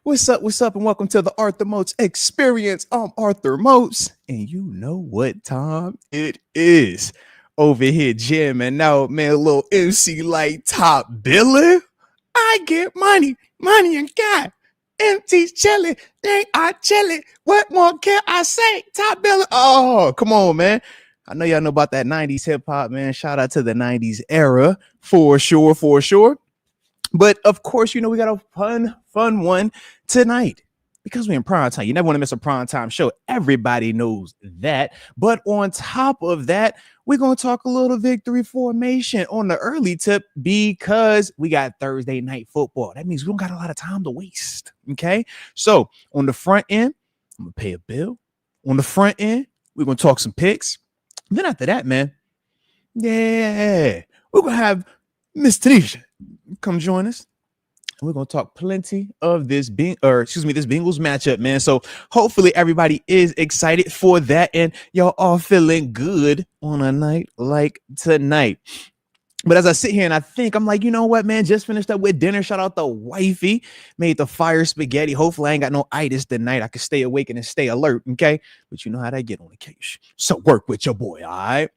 What's up? What's up? And welcome to the Arthur Moats Experience. I'm Arthur Moats, and you know what time it is. Over here jamming out, man, a little MC Light top billing. I get money, money and God. MT's chilling, ain't I chilling? What more can I say? Top billing. Oh, come on, man. I know y'all know about that 90s hip hop, man. Shout out to the 90s era for sure, for sure. But of course, you know, we got a fun one tonight because we're in prime time. You never want to miss a prime time show. Everybody knows that. But on top of that, we're going to talk a little victory formation on the early tip because we got Thursday night football. That means we don't got a lot of time to waste. Okay. So on the front end, I'm going to pay a bill. On the front end, we're going to talk some picks. Then after that, man, yeah, we're going to have Miss TaNeisha come join us. We're going to talk plenty of this Bengals matchup, man. So hopefully everybody is excited for that and y'all are feeling good on a night like tonight. But as I sit here and I think, I'm like, you know what, man, just finished up with dinner. Shout out to wifey, made the fire spaghetti. Hopefully I ain't got no itis tonight. I can stay awake and stay alert, okay? But you know how that get on occasion. So work with your boy, all right?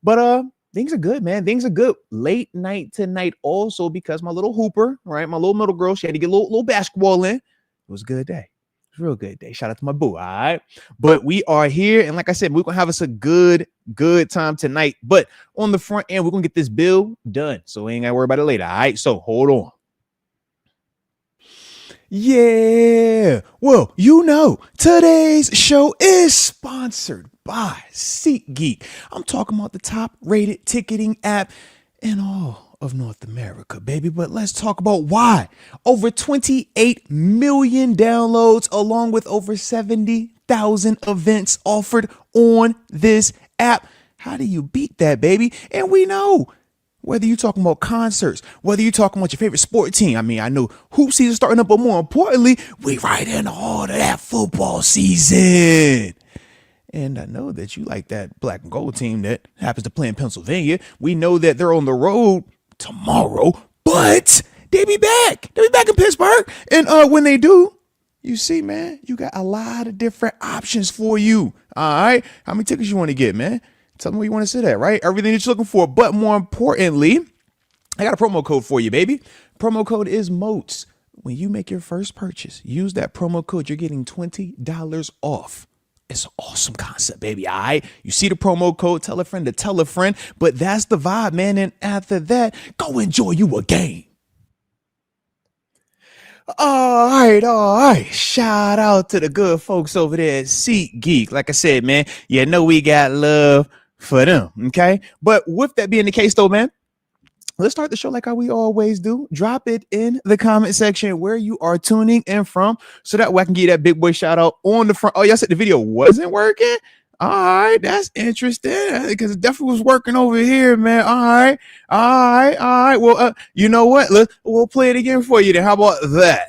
But things are good, man. Things are good. Late night tonight also because my little hooper, right? My little middle girl, she had to get a little basketball in. It was a good day. It was a real good day. Shout out to my boo, all right? But we are here. And like I said, we're going to have us a good time tonight. But on the front end, we're going to get this bill done. So we ain't got to worry about it later, all right? So hold on. Yeah. Well, you know, today's show is sponsored by SeatGeek. I'm talking about the top rated ticketing app in all of North America, baby. But let's talk about why. Over 28 million downloads along with over 70,000 events offered on this app. How do you beat that, baby? And we know whether you're talking about concerts, whether you're talking about your favorite sport team. I mean, I know hoop season starting up, but more importantly, we right in the heart of that football season. And I know that you like that black and gold team that happens to play in Pennsylvania. We know that they're on the road tomorrow, but they be back. They'll be back in Pittsburgh. And when they do, you see, man, you got a lot of different options for you. All right. How many tickets you want to get, man? Tell me where you want to sit at, right? Everything that you're looking for. But more importantly, I got a promo code for you, baby. Promo code is Moats. When you make your first purchase, use that promo code. You're getting $20 off. It's an awesome concept, baby. All right. You see the promo code, tell a friend to tell a friend. But that's the vibe, man. And after that, go enjoy you a game. All right. Shout out to the good folks over there at SeatGeek. Like I said, man, you know we got love for them, okay? But with that being the case, though, man, let's start the show like how we always do. Drop it in the comment section where you are tuning in from so that way I can give you that big boy shout out on the front. Oh, y'all said the video wasn't working? All right, that's interesting because it definitely was working over here, man. All right. Well, you know what? We'll play it again for you then. How about that?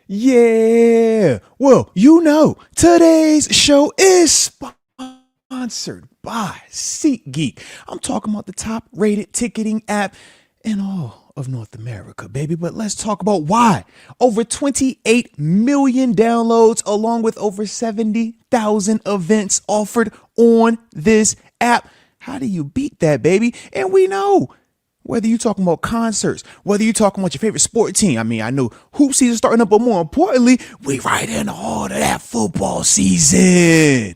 Yeah. Well, you know, today's show is sponsored by SeatGeek. I'm talking about the top rated ticketing app in all of North America, baby. But let's talk about why. Over 28 million downloads along with over 70,000 events offered on this app. How do you beat that, baby? And we know whether you're talking about concerts, whether you're talking about your favorite sport team. I mean, I know hoop season starting up, but more importantly, we right in the heart of that football season.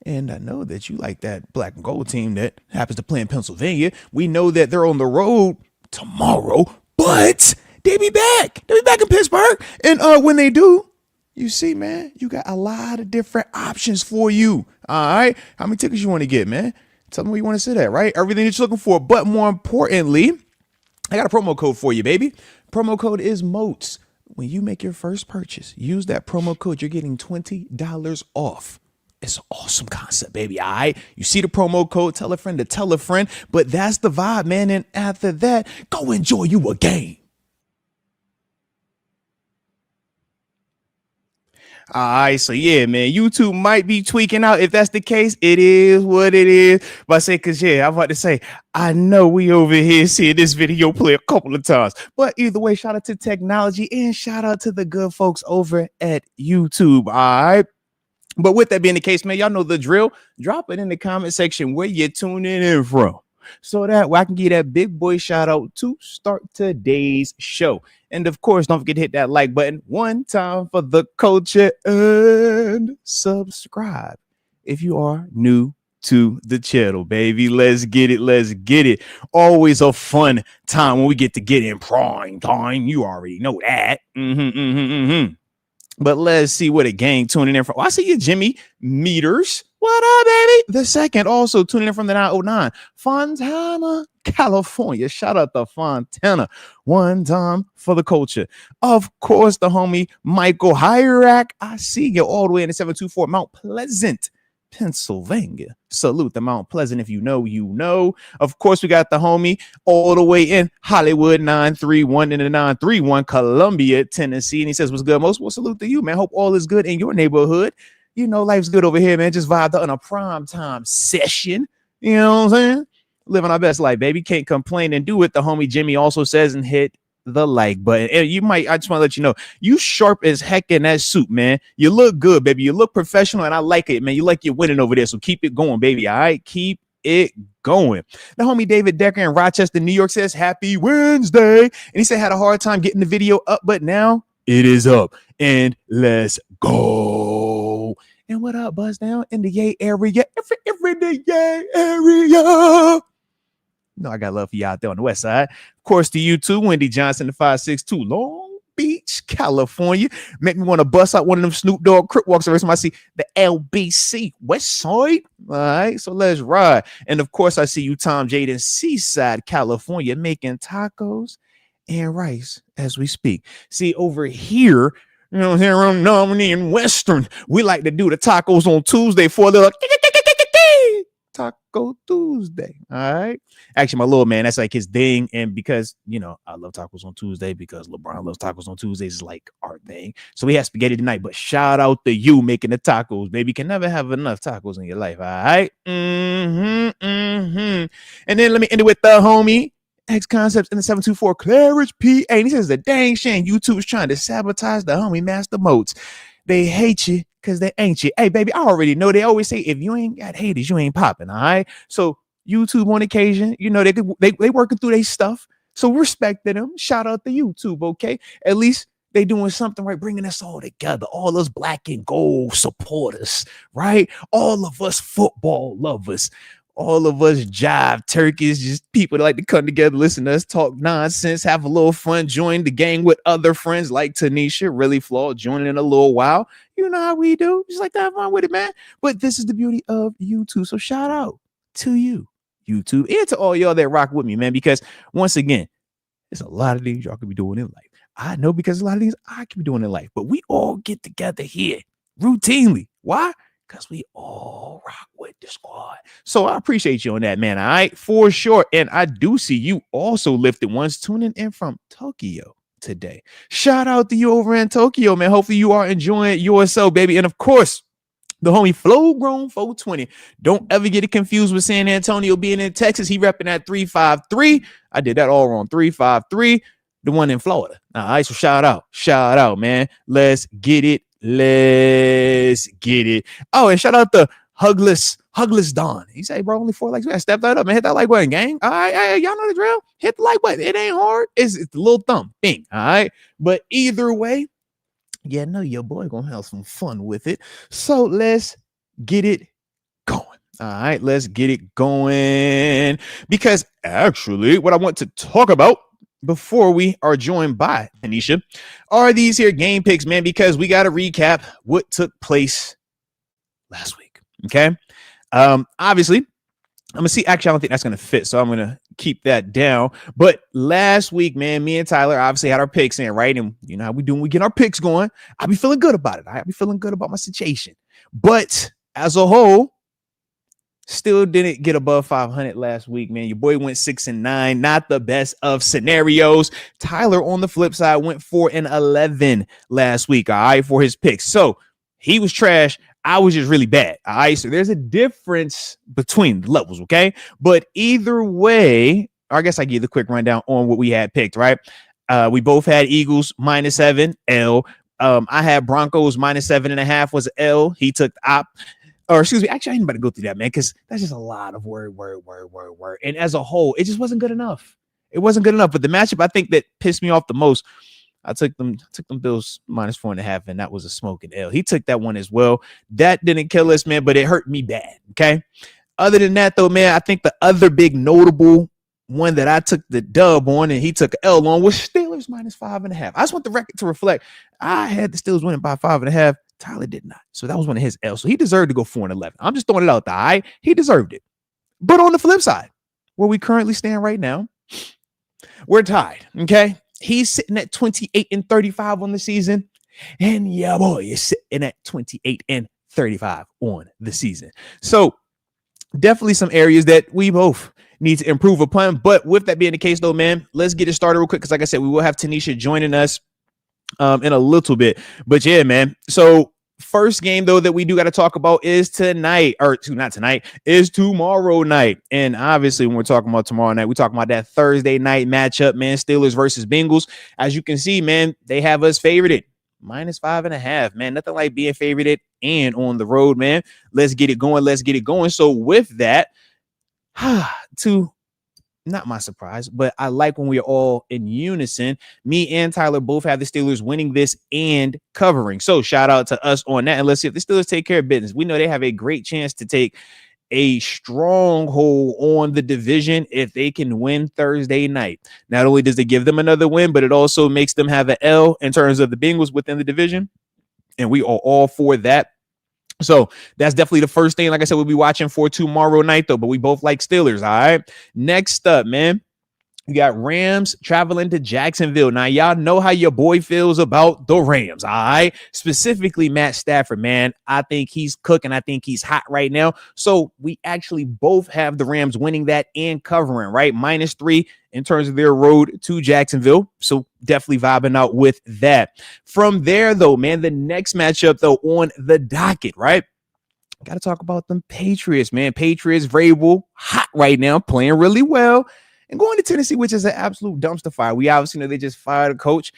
And I know that you like that black and gold team that happens to play in Pennsylvania. We know that they're on the road tomorrow, but they be back. They'll be back in Pittsburgh. And when they do, you see, man, you got a lot of different options for you. All right. How many tickets you want to get, man? Tell me where you want to sit at, right? Everything that you're looking for. But more importantly, I got a promo code for you, baby. Promo code is Moats. When you make your first purchase, use that promo code. You're getting $20 off. It's an awesome concept, baby. All right. You see the promo code, tell a friend to tell a friend. But that's the vibe, man. And after that, go enjoy you a game. All right, so yeah, man, YouTube might be tweaking out. If that's the case, it is what it is. But I say, cause yeah, I'm about to say, I know we over here seeing this video play a couple of times. But either way, shout out to technology and shout out to the good folks over at YouTube. All right. But with that being the case, man, y'all know the drill. Drop it in the comment section where you're tuning in from, so that way I can give that big boy shout out to start today's show. And of course, don't forget to hit that like button one time for the culture and subscribe if you are new to the channel, baby. Let's get it. Let's get it. Always a fun time when we get to get in prime time. You already know that. But let's see what a gang tuning in from. Oh, I see you, Jimmy Meters. What up, baby? The second also tuning in from the 909. Fontana, California. Shout out to Fontana. One time for the culture. Of course, the homie Michael Hyrack. I see you all the way in the 724 Mount Pleasant, Pennsylvania. Salute the Mount Pleasant. If you know, you know. Of course, we got the homie all the way in Hollywood 931 in the 931 Columbia, Tennessee. And he says, what's good, Most? Well, salute to you, man. Hope all is good in your neighborhood. You know, life's good over here, man. Just vibed on a prime time session. You know what I'm saying? Living our best life, baby. Can't complain and do it. The homie Jimmy also says, and hit the like button. And you might, I just want to let you know, you sharp as heck in that suit, man. You look good, baby. You look professional, and I like it, man. You like you're winning over there, so keep it going, baby. All right, keep it going. The homie David Decker in Rochester, New York says, happy Wednesday. And he said, had a hard time getting the video up, but now it is up. And let's go. And what up, Buzz down in the Yay area? Every the Yay area. No, I got love for you out there on the west side. Of course, to you too, Wendy Johnson, the 562, Long Beach, California. Make me want to bust out one of them Snoop Dogg crip walks every time I see the LBC West Side. All right, so let's ride. And of course, I see you, Tom Jaden, Seaside, California, making tacos and rice as we speak. See, over here, you know, here on Nominee and Western, we like to do the tacos on Tuesday for the Taco Tuesday. All right. Actually, my little man, that's like his thing. And because, you know, I love tacos on Tuesday because LeBron loves tacos on Tuesdays, is like our thing. So we have spaghetti tonight. But shout out to you making the tacos, baby. You can never have enough tacos in your life. All right. And then let me end it with the homie X Concepts in the 724 Claridge, PA. And he says, the dang shame YouTube's trying to sabotage the homie Master Moats. They hate you because they ain't you. Hey, baby, I already know. They always say, if you ain't got haters, you ain't popping. All right. So YouTube on occasion, you know, they working through their stuff. So respect to them. Shout out to YouTube. Okay. At least they doing something right, bringing us all together. All us black and gold supporters, right? All of us football lovers. All of us jive turkeys, just people that like to come together, listen to us talk nonsense, have a little fun, join the gang with other friends like TaNeisha, really flawed, joining in a little while. You know how we do. Just like to have fun with it, man. But this is the beauty of YouTube. So shout out to you, YouTube, and to all y'all that rock with me, man, because once again, there's a lot of things y'all could be doing in life. I know because a lot of things I could be doing in life, but we all get together here routinely. Why? Because we all rock with the squad. So I appreciate you on that, man. All right, for sure. And I do see you also lifted ones tuning in from Tokyo today. Shout out to you over in Tokyo, man. Hopefully you are enjoying yourself, baby. And of course, the homie Flow Grown 420. Don't ever get it confused with San Antonio being in Texas. He repping at 353. I did that all wrong. 353, the one in Florida. All right, so shout out, man. Let's get it. Let's get it. Oh, and shout out to Hugless Don. He said, bro, only 4 likes. I step that up and hit that like button, gang. All right, y'all know the drill. Hit the like button. It ain't hard. It's the little thumb thing. All right. But either way, yeah, no, your boy gonna have some fun with it. So let's get it going. All right, let's get it going. Because actually, what I want to talk about before we are joined by TaNeisha are these here game picks, man, because we got to recap what took place last week. Okay. Obviously, I'm gonna see. Actually, I don't think that's gonna fit, so I'm gonna keep that down. But last week, man, me and Tyler obviously had our picks in, right? And you know how we do when we get our picks going. I'll be feeling good about it. I'll be feeling good about my situation. But as a whole, still didn't get above 500 last week, man. Your boy went 6-9, not the best of scenarios. Tyler, on the flip side, went 4-11 last week, all right, for his picks. So He was trash. I was just really bad. All right. So there's a difference between the levels. Okay. But either way, I guess I give the quick rundown on what we had picked, right? We both had Eagles -7, L. I had Broncos -7.5 was L. He took the op. Or excuse me, actually, I ain't about to go through that, man, because that's just a lot of word. And as a whole, it just wasn't good enough. It wasn't good enough. But the matchup I think that pissed me off the most, I took them Bills -4.5, and that was a smoking L. He took that one as well. That didn't kill us, man, but it hurt me bad. Okay. Other than that, though, man, I think the other big notable one that I took the dub on and he took an L on was Steelers -5.5. I just want the record to reflect. I had the Steelers winning by 5.5. Tyler did not. So that was one of his L's. So he deserved to go 4-11. I'm just throwing it out there. All right. He deserved it. But on the flip side, where we currently stand right now, we're tied. Okay. He's sitting at 28-35 on the season. And yeah, boy, is sitting at 28-35 on the season. So definitely some areas that we both need to improve upon. But with that being the case, though, man, let's get it started real quick. Because like I said, we will have TaNeisha joining us in a little bit. But yeah, man. So first game, though, that we do got to talk about is tonight, or not tonight, is tomorrow night. And obviously, when we're talking about tomorrow night, we're talking about that Thursday night matchup, man, Steelers versus Bengals. As you can see, man, they have us favorited -5.5, man. Nothing like being favorited and on the road, man. Let's get it going. Let's get it going. So with that, to not my surprise, but I like when we are all in unison. Me and Tyler both have the Steelers winning this and covering. So shout out to us on that. And let's see if the Steelers take care of business. We know they have a great chance to take a stronghold on the division if they can win Thursday night. Not only does it give them another win, but it also makes them have an L in terms of the Bengals within the division. And we are all for that. So that's definitely the first thing. Like I said, we'll be watching for tomorrow night, though. But we both like Steelers. All right. Next up, man, you got Rams traveling to Jacksonville. Now, y'all know how your boy feels about the Rams. All right. Specifically, Matt Stafford, man. I think he's cooking. I think he's hot right now. So we actually both have the Rams winning that and covering, right? -3 in terms of their road to Jacksonville. So definitely vibing out with that. From there, though, man, the next matchup, though, on the docket, right? Got to talk about them Patriots, man. Patriots, Vrabel, hot right now, playing really well. And going to Tennessee, which is an absolute dumpster fire. We obviously know they just fired a coach.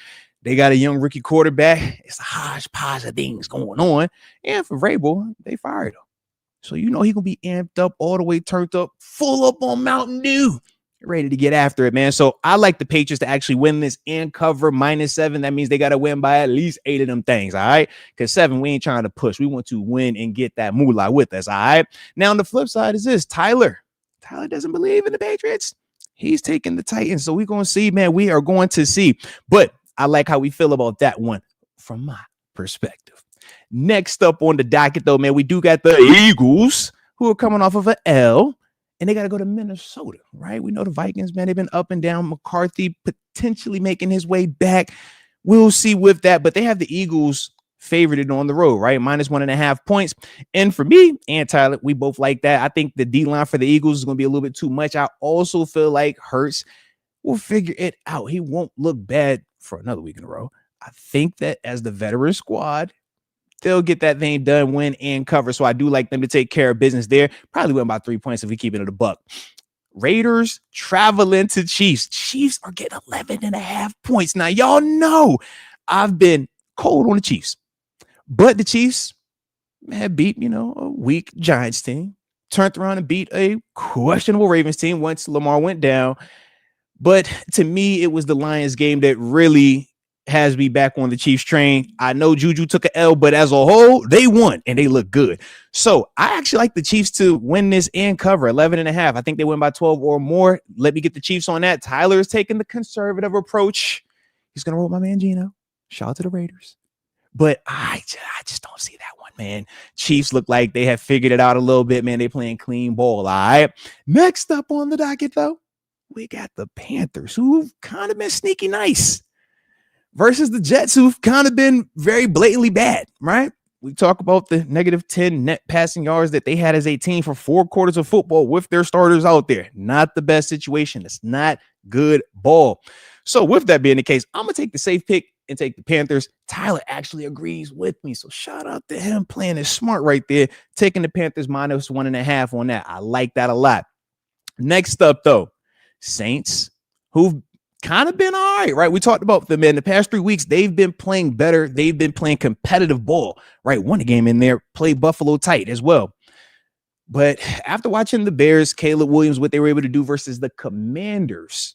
They got a young rookie quarterback. It's a hodgepodge of things going on. And for Vrabel, they fired him. So you know he going to be amped up, all the way turned up, full up on Mountain Dew. Ready to get after it, man. So I like the Patriots to actually win this and cover -7. That means they got to win by at least 8 of them things, all right? Because 7, we ain't trying to push. We want to win and get that moolah with us, all right? Now, on the flip side is this. Tyler doesn't believe in the Patriots. He's taking the Titans. So we're going to see, man. We are going to see. But I like how we feel about that one from my perspective. Next up on the docket, though, man, we do got the Eagles, who are coming off of an L. And they got to go to Minnesota, right? We know the Vikings, man, they've been up and down. McCarthy potentially making his way back. We'll see with that. But they have the Eagles favorited on the road, right? -1.5 points. And for me and Tyler, we both like that. I think the D-line for the Eagles is going to be a little bit too much. I also feel like Hurts will figure it out. He won't look bad for another week in a row. I think that as the veteran squad, they'll get that thing done, win and cover. So I do like them to take care of business there. Probably win by 3 points if we keep it at a buck. Raiders traveling to Chiefs. Chiefs are getting 11.5 points. Now, y'all know I've been cold on the Chiefs. But the Chiefs had beat, a weak Giants team. Turned around and beat a questionable Ravens team once Lamar went down. But to me, it was the Lions game that really has me back on the Chiefs train. I know Juju took an L, but as a whole, they won and they look good. So I actually like the Chiefs to win this and cover 11.5. I think they win by 12 or more. Let me get the Chiefs on that. Tyler is taking the conservative approach. He's going to roll my man Gino. Shout out to the Raiders. But I just don't see that one, man. Chiefs look like they have figured it out a little bit, man. They playing clean ball, all right? Next up on the docket, though, we got the Panthers, who've kind of been sneaky nice, versus the Jets, who've kind of been very blatantly bad, right? We talk about the -10 net passing yards that they had as a team for 4 quarters of football with their starters out there. Not the best situation. It's not good ball. So with that being the case, I'm going to take the safe pick and take the Panthers. Tyler actually agrees with me. So shout out to him playing it smart right there, taking the Panthers -1.5 on that. I like that a lot. Next up, though, Saints, who've kind of been all right? We talked about them in the past 3 weeks. They've been playing better. They've been playing competitive ball, right? Won a game in there, played Buffalo tight as well. But after watching the Bears, Caleb Williams, what they were able to do versus the Commanders,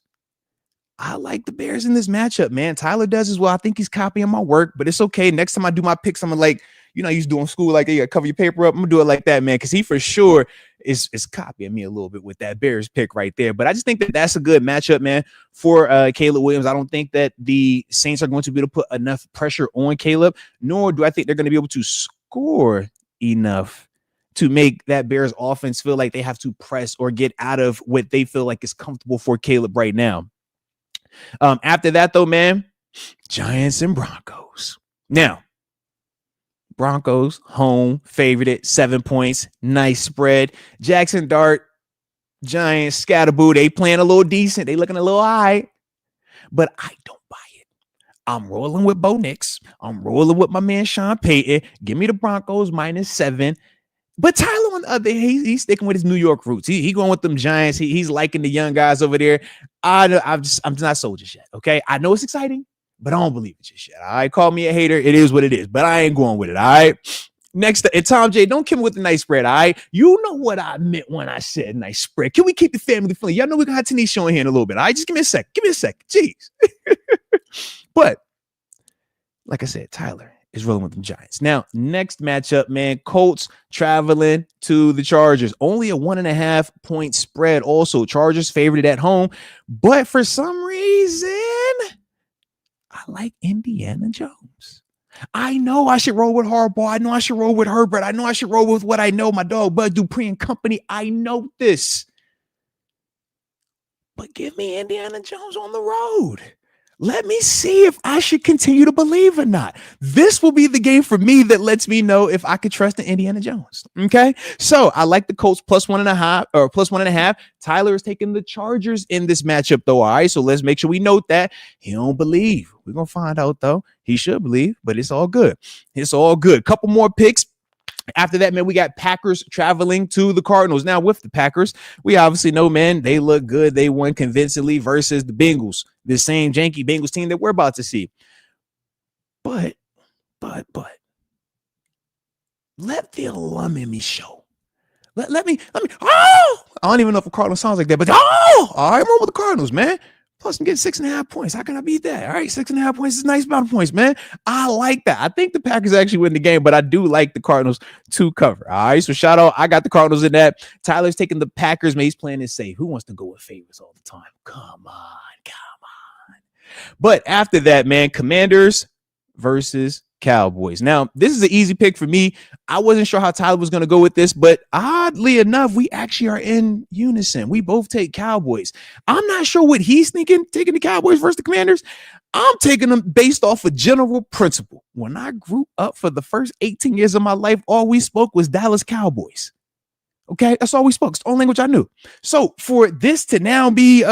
I like the Bears in this matchup, man. Tyler does as well. I think he's copying my work, but it's okay. Next time I do my picks, I'm gonna like, you know, I used to do in school, like, you gotta cover your paper up. I'm gonna do it like that, man, because he for sure is copying me a little bit with that Bears pick right there. But I just think that that's a good matchup, man, for Caleb Williams. I don't think that the Saints are going to be able to put enough pressure on Caleb, nor do I think they're going to be able to score enough to make that Bears offense feel like they have to press or get out of what they feel like is comfortable for Caleb right now. After that, though, man, Giants and Broncos. Now, Broncos home favorite at 7 points. Nice spread. Jackson Dart, Giants, Scatterboo, they playing a little decent. They looking a little high, but I don't buy it. I'm rolling with Bo Nix. I'm rolling with my man Sean Payton. Give me the Broncos -7. But Tyler, on the other, he's sticking with his New York roots. He going with them Giants. He's liking the young guys over there. I'm not sold just yet. Okay, I know it's exciting, but I don't believe it just yet. All right, call me a hater. It is what it is, but I ain't going with it. All right. Next, and Tom J, don't come with the nice spread. All right, you know what I meant when I said nice spread. Can we keep the family friendly? Y'all know we're gonna have TaNeisha on here in a little bit. All right, just give me a sec. Give me a sec. Jeez. But like I said, Tyler is rolling with the Giants. Now, next matchup, man, Colts traveling to the Chargers. Only a 1.5 point spread. Also, Chargers favored at home. But for some reason, I like Indiana Jones. I know I should roll with Harbaugh. I know I should roll with Herbert. I know I should roll with what I know, my dog, Bud Dupree and company. I know this. But give me Indiana Jones on the road. Let me see if I should continue to believe or not. This will be the game for me that lets me know if I could trust in Indiana Jones. Okay. So I like the Colts +1.5 or +1.5. Tyler is taking the Chargers in this matchup, though. All right. So let's make sure we note that he don't believe. We're going to find out, though. He should believe, but it's all good. It's all good. Couple more picks. After that, man, we got Packers traveling to the Cardinals. Now, with the Packers, we obviously know, man, they look good. They won convincingly versus the Bengals, the same janky Bengals team that we're about to see. But, let the alum in me show. Let me, I don't even know if a Cardinal sounds like that, but all right, I'm with the Cardinals, man. Plus, I'm getting 6.5 points. How can I beat that? All right, 6.5 points is a nice amount of points, man. I like that. I think the Packers actually win the game, but I do like the Cardinals to cover. All right, so shout out. I got the Cardinals in that. Tyler's taking the Packers, man. He's playing it safe. Who wants to go with favorites all the time? Come on. But after that, man, Commanders versus Cowboys. Now, this is an easy pick for me. I wasn't sure how Tyler was going to go with this, but oddly enough, we actually are in unison. We both take Cowboys. I'm not sure what he's thinking, taking the Cowboys versus the Commanders. I'm taking them based off a general principle. When I grew up for the first 18 years of my life, all we spoke was Dallas Cowboys. Okay, that's all we spoke. It's the only language I knew. So for this to now be,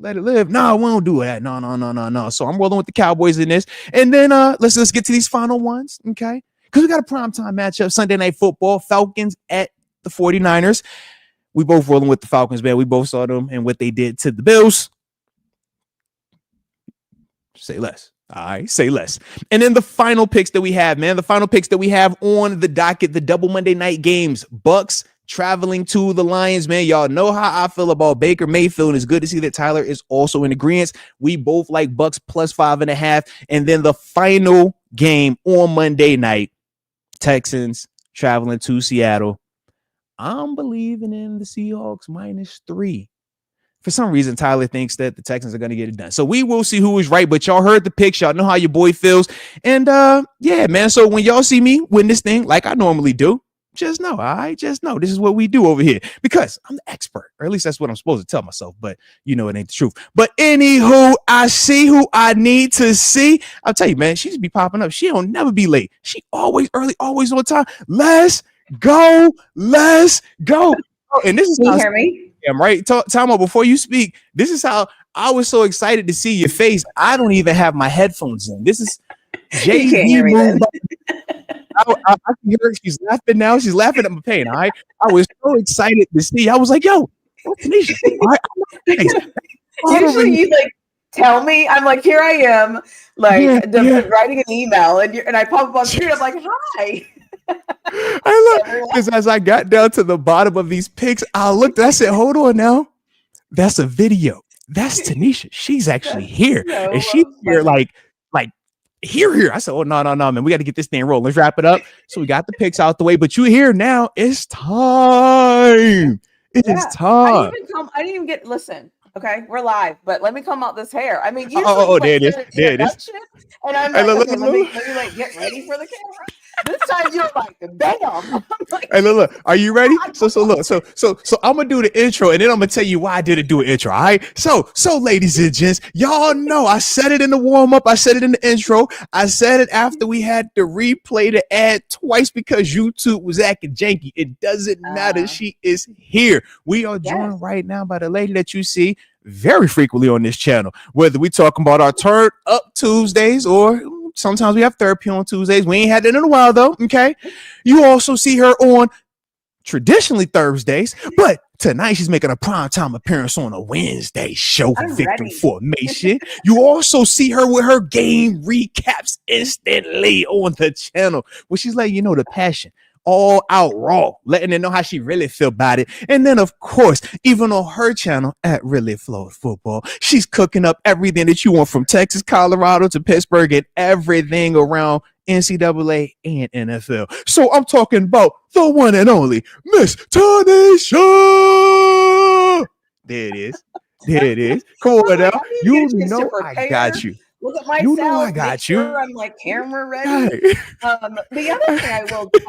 let it live. No, we won't do that. No. So I'm rolling with the Cowboys in this. And then let's get to these final ones, okay? Because we got a primetime matchup, Sunday Night Football, Falcons at the 49ers. We both rolling with the Falcons, man. We both saw them and what they did to the Bills. Say less. All right, say less. And then the final picks that we have, man. The final picks that we have on the docket, the double Monday night games. Bucks traveling to the Lions, man. Y'all know how I feel about Baker Mayfield, and it's good to see that Tyler is also in agreement. We both like Bucks +5.5. And then the final game on Monday night, Texans traveling to Seattle. I'm believing in the Seahawks -3. For some reason, Tyler thinks that the Texans are going to get it done. So we will see who is right, but y'all heard the picks. Y'all know how your boy feels. And yeah, man. So when y'all see me win this thing like I normally do, just know, all right? Just know this is what we do over here because I'm the expert, or at least that's what I'm supposed to tell myself, but you know it ain't the truth. But anywho, I see who I need to see. I'll tell you, man, she just be popping up. She don't never be late. She always early, always on time. Let's go. And this is Can you hear me? I'm right. Time out before you speak. This is how I was so excited to see your face. I don't even have my headphones in. This is You can't hear Jay-Z me then. moved. I can hear her. She's laughing now. She's laughing at my pain. All right. I was so excited to see. I was like, yo, TaNeisha. All right. Usually you like tell me, I'm like, here I am, like writing an email, and I pop up on screen. I'm like, hi. I look, because as I got down to the bottom of these pics, I looked and I said, hold on now. That's a video. That's TaNeisha. She's actually here. So and she's here funny. like here. I said, oh, no, man. We got to get this thing rolling. Let's wrap it up. So we got the pics out the way, but you here now. It's time. It is time. I didn't even get, listen. Okay, we're live, but let me comb out this hair. I mean, usually there it is. There it is. And I'm like, okay, let me like get ready for the camera. This time you're like, bam. Like, hey, look, are you ready? So I'm gonna do the intro, and then I'm gonna tell you why I didn't do an intro. All right. So, ladies and gents, y'all know I said it in the warm up. I said it in the intro. I said it after we had to replay the ad twice because YouTube was acting janky. It doesn't matter. She is here. We are joined right now by the lady that you see very frequently on this channel, whether we talking about our Turn Up Tuesdays or sometimes we have therapy on Tuesdays. We ain't had that in a while though. Okay. You also see her on traditionally Thursdays, but tonight she's making a primetime appearance on a Wednesday show for Victory Formation. You also see her with her game recaps instantly on the channel, where she's like, the passion. All out raw, letting them know how she really feel about it. And then, of course, even on her channel at Really Flowed Football, she's cooking up everything that you want from Texas, Colorado to Pittsburgh and everything around NCAA and NFL. So I'm talking about the one and only Miss TaNeisha. There it is. Come on now. I got you. Look at myself. I got you. Sure I'm like camera ready. The other thing I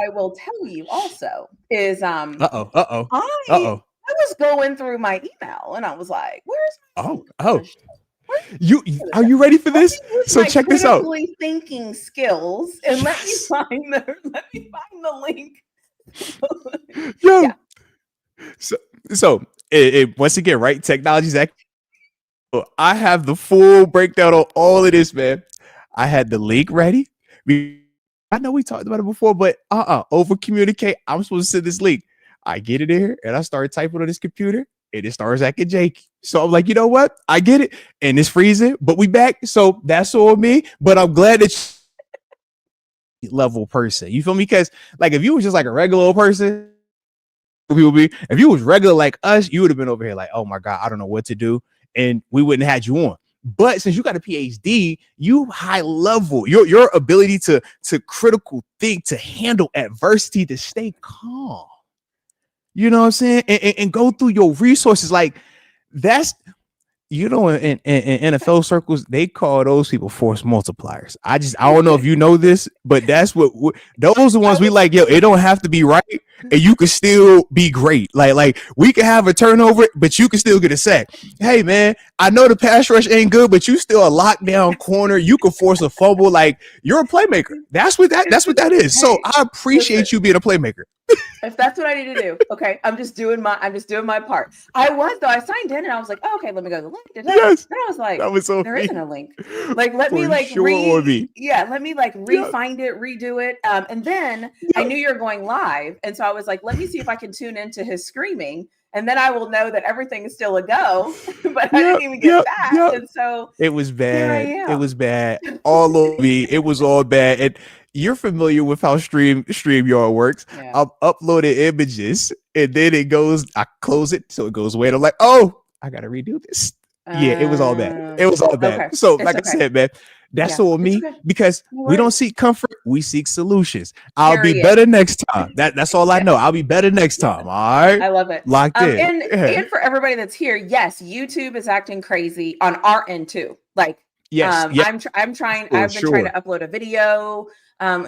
will tell you also is I was going through my email and I was like, where's my are you ready for this? So check this out. Thinking skills and let me find the link. Yo. Yeah. So it once again, right? Technology's acting. I have the full breakdown on all of this, man. I had the link ready. I know we talked about it before, but over communicate. I'm supposed to send this link. I get it in here and I started typing on this computer and it starts acting janky. So I'm like, you know what? I get it. And it's freezing, but we back. So that's all me. But I'm glad that level person. You feel me? Because like if you was just like a regular old person, if you was regular like us, you would have been over here like, oh my God, I don't know what to do. And we wouldn't have had you on. But since you got a PhD, you high level, your ability to critical think, to handle adversity, to stay calm. You know what I'm saying? And go through your resources. Like that's, in NFL circles, they call those people force multipliers. I don't know if you know this, but that's what those are the ones we like. Yo, it don't have to be right, and you can still be great. Like we can have a turnover, but you can still get a sack. Hey man, I know the pass rush ain't good, but you still a lockdown corner. You can force a fumble. Like you're a playmaker. That's what that is. So I appreciate you being a playmaker. If that's what I need to do, okay. I'm just doing my part. I signed in and I was like, oh, okay, let me go to the link. Yes. Then I was like, that was so there isn't a link. Like, let me like re-find it, redo it. And then I knew you were going live. And so I was like, let me see if I can tune into his screaming. And then I will know that everything is still a go, but I didn't even get that. And so it was bad. It was bad. All over me. It was all bad. And you're familiar with how StreamYard works. Yeah. I've uploaded images and then I close it so it goes away. And I'm like, oh, I gotta redo this. It was all bad. It was all bad. Okay. So like I said, man, that's all me because we don't seek comfort, we seek solutions. I'll be better next time. That's all I know. I'll be better next time. All right. I love it. Locked in. And for everybody that's here, yes, YouTube is acting crazy on our end too. Like, yes, I'm trying. I've been trying to upload a video.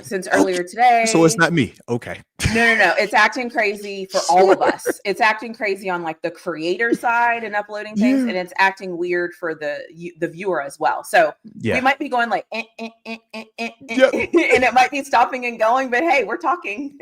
since earlier today. So it's not me. Okay. No. It's acting crazy for all of us. It's acting crazy on like the creator side and uploading things, and it's acting weird for the viewer as well. So we might be going like, and it might be stopping and going, but hey, we're talking.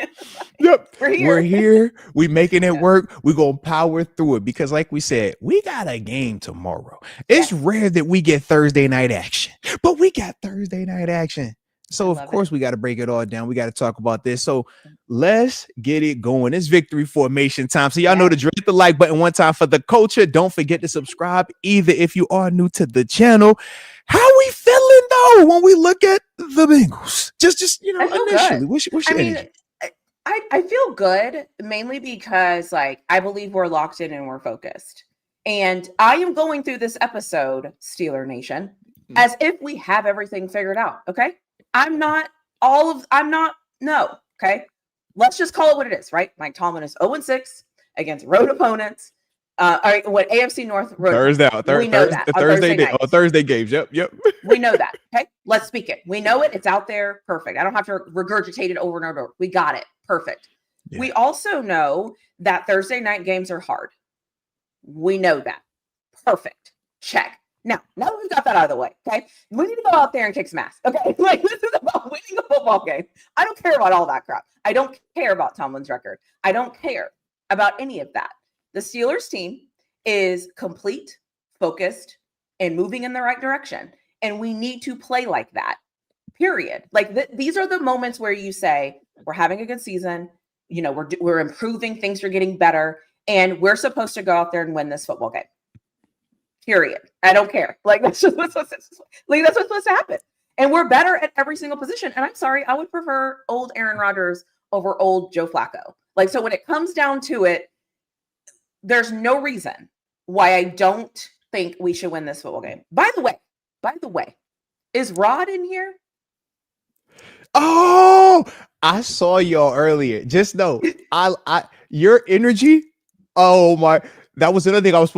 We're here. We making it work. We're going to power through it because like we said, we got a game tomorrow. It's rare that we get Thursday night action, but we got Thursday night action. So of course we got to break it all down. We got to talk about this. So let's get it going. It's victory formation time. So y'all know to hit the like button one time for the culture. Don't forget to subscribe either if you are new to the channel. How we feeling though when we look at the Bengals? Just initially, what's your energy? I feel good mainly because like I believe we're locked in and we're focused. And I am going through this episode, Steeler Nation, as if we have everything figured out. Okay. No. Okay. Let's just call it what it is, right? Mike Tomlin is 0-6 against road opponents. AFC North road. Thursday games. Yep. We know that. Okay. Let's speak it. We know it. It's out there. Perfect. I don't have to regurgitate it over and over. We got it. Perfect. Yeah. We also know that Thursday night games are hard. We know that. Perfect. Check. Now that we've got that out of the way, okay, we need to go out there and kick some ass, okay? Like, this is about winning a football game. I don't care about all that crap. I don't care about Tomlin's record. I don't care about any of that. The Steelers team is complete, focused, and moving in the right direction, and we need to play like that, period. Like, these are the moments where you say, we're having a good season, we're improving, things are getting better, and we're supposed to go out there and win this football game. Period. I don't care. Like, that's what's supposed to happen. And we're better at every single position. And I'm sorry, I would prefer old Aaron Rodgers over old Joe Flacco. Like, so when it comes down to it, there's no reason why I don't think we should win this football game. By the way, is Rod in here? Oh, I saw y'all earlier. Just know, your energy. Oh my. That was another thing I was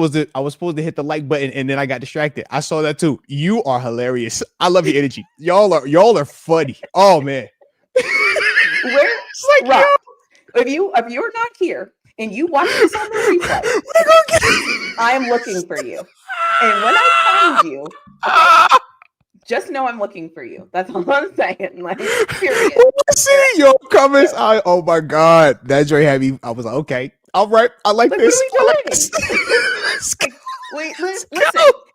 supposed to hit the like button and then I got distracted. I saw that too. You are hilarious. I love your energy. Y'all are funny. Oh man. It's like, Rob, if you're not here and you watch this on the replay, I am looking for you. And when I find you, just know I'm looking for you. That's all I'm saying. Like, period. See your comments. Oh my God. That joy had me. I was like, okay. All right, I like this. Wait, listen,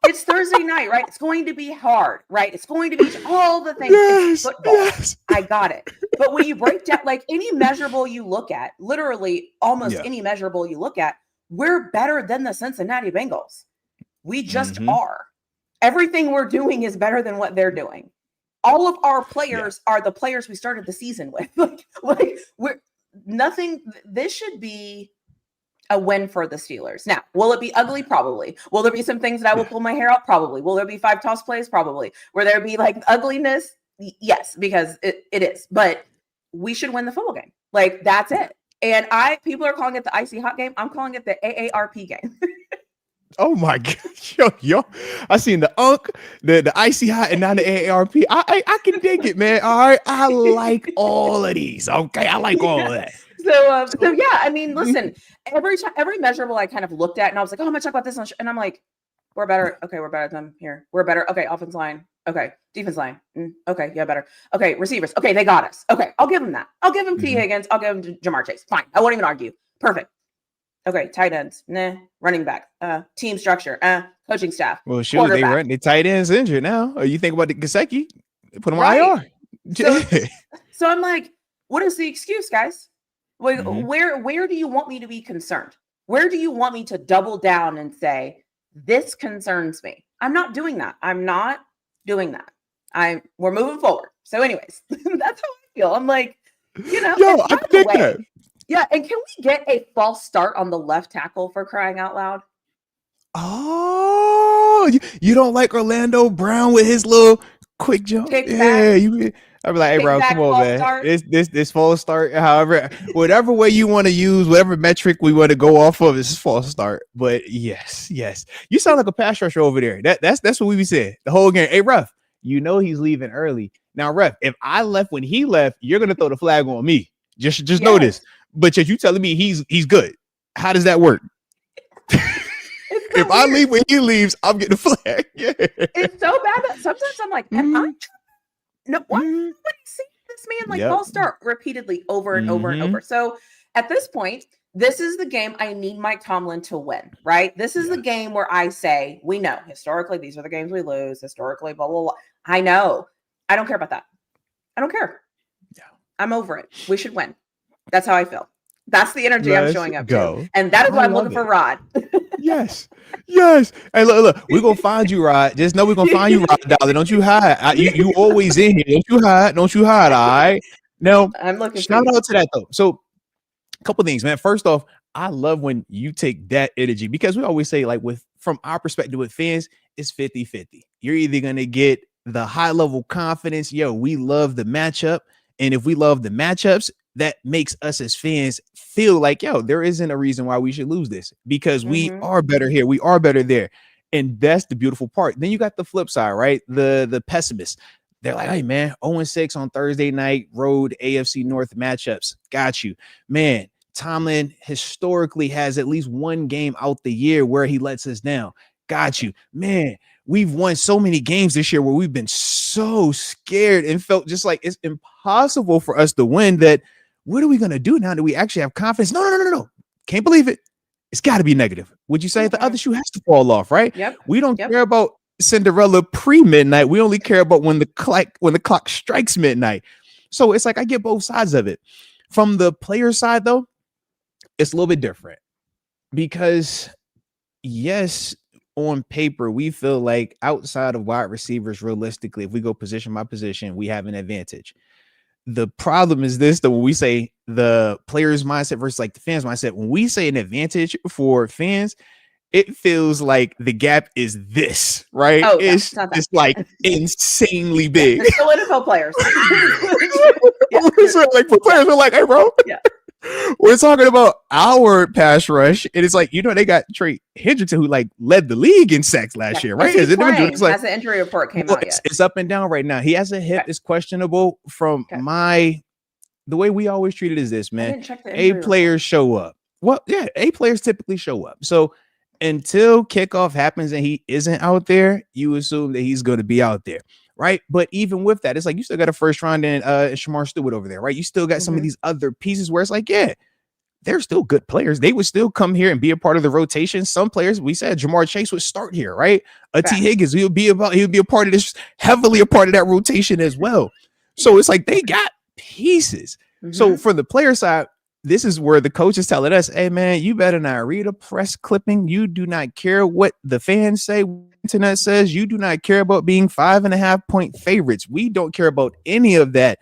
it's Thursday night, right? It's going to be hard, right? It's going to be all the things. It's football. Yes. I got it. But when you break down, like any measurable you look at, literally almost any measurable you look at, we're better than the Cincinnati Bengals. We just are. Everything we're doing is better than what they're doing. All of our players are the players we started the season with. like we're nothing. This should be a win for the Steelers. Now, will it be ugly? Probably. Will there be some things that I will pull my hair out? Probably. Will there be 5 toss plays? Probably. Will there be like ugliness? Yes, because it is. But we should win the football game. Like, that's it. And people are calling it the icy hot game. I'm calling it the AARP game. Oh my God. Yo. I seen the the icy hot, and now the AARP. I can dig it, man. All right. I like all of these. Okay. I like all of that. So yeah, I mean, listen, every measurable I kind of looked at and I was like, oh, I'm gonna talk about this. And I'm like, we're better. Okay. We're better than them here. We're better. Okay. Offense line. Okay. Defense line. Okay. Yeah. Better. Okay. Receivers. Okay. They got us. Okay. I'll give them that. I'll give them T. Higgins. I'll give them Jamar Chase. Fine. I won't even argue. Perfect. Okay. Tight ends. Nah. Running back. Team structure. Coaching staff. Well, sure. The tight ends injured now. Or you think about the Gesicki? They put him on IR. So I'm like, what is the excuse, guys? Like, where do you want me to be concerned? Where do you want me to double down and say, this concerns me? I'm not doing that. I'm not doing that. We're moving forward. So anyways, that's how I feel. I'm like, I think that. Yeah. And can we get a false start on the left tackle for crying out loud? Oh, you don't like Orlando Brown with his little quick jump? I'd be like, hey, bro, come on, man. This false start, however, whatever way you want to use, whatever metric we want to go off of, is false start. But yes, you sound like a pass rusher over there. That's what we be saying the whole game. Hey, Ruff, he's leaving early. Now, ref, if I left when he left, you're gonna throw the flag on me. Just know this. Yes. But you telling me he's good. How does that work? It's so If I weird. leave when he leaves, I'm getting a flag. Yeah. It's so bad that sometimes I'm like, am I? No, what? Mhm. What see this man like Yep. false start repeatedly over and over and over. So at this point, this is the game I need Mike Tomlin to win, right? This is the Yes. game where I say, we know historically these are the games we lose, historically, blah, blah, blah. I know. I don't care about that. I don't care. Yeah. I'm over it. We should win. That's how I feel. That's the energy I'm Let's showing up go. to. And that is why I I'm looking love for it. Rod. Yes. Yes. Hey, look, we're gonna find you, Rod. Just know we're gonna find you, Rod, darling. Don't you hide. You always in here. Don't you hide. All right. Now, I'm looking for shout you. out to that though. So a couple things, man. First off, I love when you take that energy because we always say, like, from our perspective with fans, it's 50-50. You're either gonna get the high level confidence, yo, we love the matchup. And if we love the matchups, that makes us as fans feel like, yo, there isn't a reason why we should lose this because we are better here, we are better there. And that's the beautiful part. Then you got the flip side, right? The pessimists. They're like, hey, man, 0-6 on Thursday night road AFC North matchups. Got you. Man, Tomlin historically has at least one game out the year where he lets us down. Got you. Man, we've won so many games this year where we've been so scared and felt just like it's impossible for us to win that. What are we going to do now that we actually have confidence? No. Can't believe it. It's got to be negative. Would you say the other shoe has to fall off, right? Yep. We don't care about Cinderella pre-midnight. We only care about when the clock strikes midnight. So it's like I get both sides of it. From the player side, though, it's a little bit different because, yes, on paper, we feel like outside of wide receivers, realistically, if we go position by position, we have an advantage. The problem is this, though, when we say the player's mindset versus like the fans' mindset, when we say an advantage for fans, it feels like the gap is this, right? Oh, it's like insanely big. They're still NFL players. So like for players, we're like, hey, bro. Yeah. We're talking about our pass rush, and it's like, they got Trey Hendrickson, who like led the league in sacks last year, right? Has an injury report came out yet? It's up and down right now. He has a hip. It's questionable. From the way we always treat it is this, man. A players show up. Well, yeah, A players typically show up. So until kickoff happens and he isn't out there, you assume that he's going to be out there. Right. But even with that, it's like you still got a first round and Shamar Stewart over there. Right. You still got some of these other pieces where it's like, yeah, they're still good players. They would still come here and be a part of the rotation. Some players, we said Jamar Chase would start here. Right. T. Higgins, he'll be a part of this, heavily a part of that rotation as well. So it's like they got pieces. So for the player side, this is where the coach is telling us, hey, man, you better not read a press clipping. You do not care what the fans say, internet says. You do not care about being 5.5-point favorites. We don't care about any of that.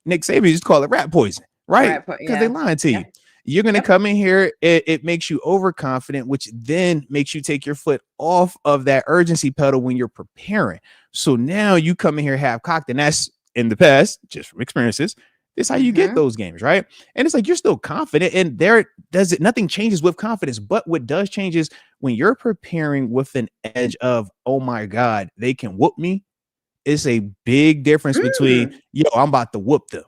Nick Saban just call it rat poison, right? Because they lying to you. You're going to come in here. It makes you overconfident, which then makes you take your foot off of that urgency pedal when you're preparing. So now you come in here half cocked, and that's in the past, just from experiences. This is how you get those games, right? And it's like you're still confident, and nothing changes with confidence. But what does change is when you're preparing with an edge of, oh my God, they can whoop me. It's a big difference between, I'm about to whoop them.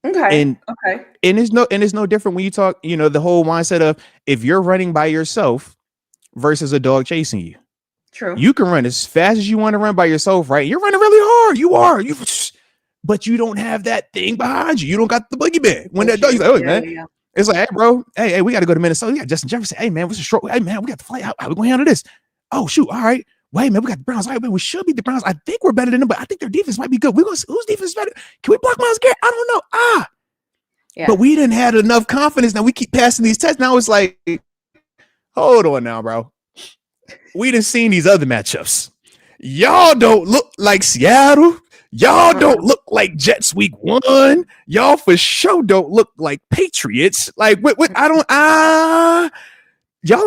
Okay. And it's no different when you talk, the whole mindset of if you're running by yourself versus a dog chasing you. True. You can run as fast as you want to run by yourself, right? You're running really hard. But you don't have that thing behind you. You don't got the boogeyman. When that dog, like, man. It's like, hey, bro, hey, we got to go to Minnesota. We got Justin Jefferson. Hey, man, what's the short? Hey, man, we got to fly out. How we going to handle this? Oh, shoot. All right. Wait, man, we got the Browns. All right, man, we should beat the Browns. I think we're better than them, but I think their defense might be good. Whose defense is better? Can we block Myles Garrett? I don't know. But we didn't have enough confidence. Now we keep passing these tests. Now it's like, hold on now, bro. We done seen these other matchups. Y'all don't look like Seattle. Y'all don't look like Jets week 1. Y'all for sure don't look like Patriots. Like, y'all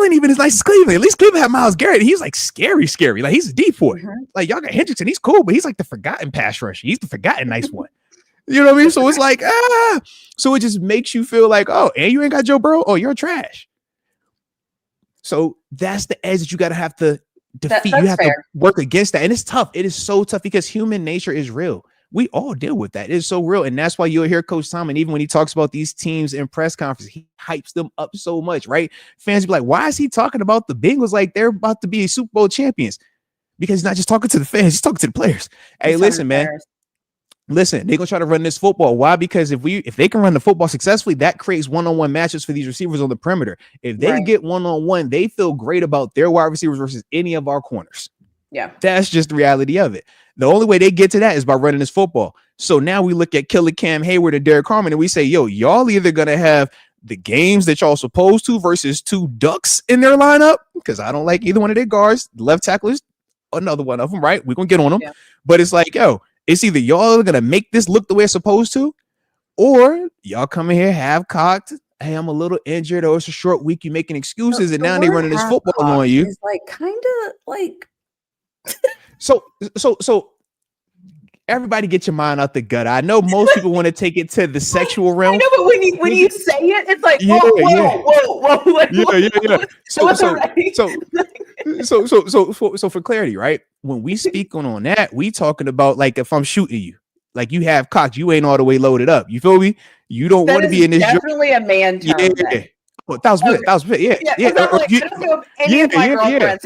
ain't even as nice as Cleveland. At least Cleveland had Myles Garrett. He's like scary. Like he's a deep boy. Like y'all got Hendrickson. He's cool, but he's like the forgotten pass rusher. He's the forgotten nice one. You know what I mean? So it's like, so it just makes you feel like, oh, and you ain't got Joe Burrow. Oh, you're trash. So that's the edge that you got to have to defeat. You have to work against that. And it's tough. It is so tough because human nature is real. We all deal with that. It's so real. And that's why you'll hear Coach Tom, and even when he talks about these teams in press conference, he hypes them up so much, right? Fans be like, why is he talking about the Bengals like they're about to be Super Bowl champions? Because he's not just talking to the fans, he's talking to the players. Hey, listen, man. Listen, they're gonna try to run this football. Why? Because if they can run the football successfully, that creates one-on-one matches for these receivers on the perimeter. If they get one-on-one, they feel great about their wide receivers versus any of our corners. Yeah, that's just the reality of it. The only way they get to that is by running this football. So now we look at Killer Cam Hayward and Derek Carmen, and we say, yo, y'all either gonna have the games that y'all supposed to versus two ducks in their lineup, because I don't like either one of their guards. The left tackle is another one of them, right? We're gonna get on them, but it's like, yo, it's either y'all are gonna make this look the way it's supposed to, or y'all come in here half cocked. Hey, I'm a little injured, or it's a short week. You making excuses, and now they running this football on you. It's like kind of like. So everybody get your mind out the gut. I know most people want to take it to the sexual realm. I know, but when you say it, it's like whoa. So for clarity, right? When we speak on that, we talking about like if I'm shooting you, like you have cocked, you ain't all the way loaded up. You feel me? You don't want to be in this. Definitely a man term. Yeah. 1,000%, yeah. I don't know if any of my girlfriends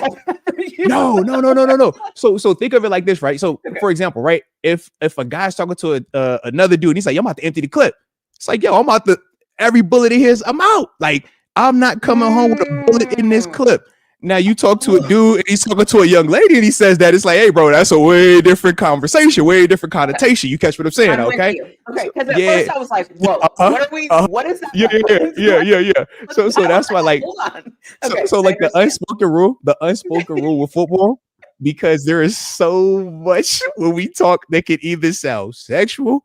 No. So think of it like this, right? So for example, right, if a guy's talking to another dude, and he's like, yo, I'm about to empty the clip. It's like, yo, I'm about to every bullet of his, I'm out. Like, I'm not coming home with a bullet in this clip. Now you talk to a dude and he's talking to a young lady and he says that, it's like, hey, bro, that's a way different conversation, way different connotation. You catch what I'm saying? Okay. Because at first I was like, whoa, what are we? What is that? Yeah. So that's why, like, so like the unspoken rule with football, because there is so much when we talk that can either sound sexual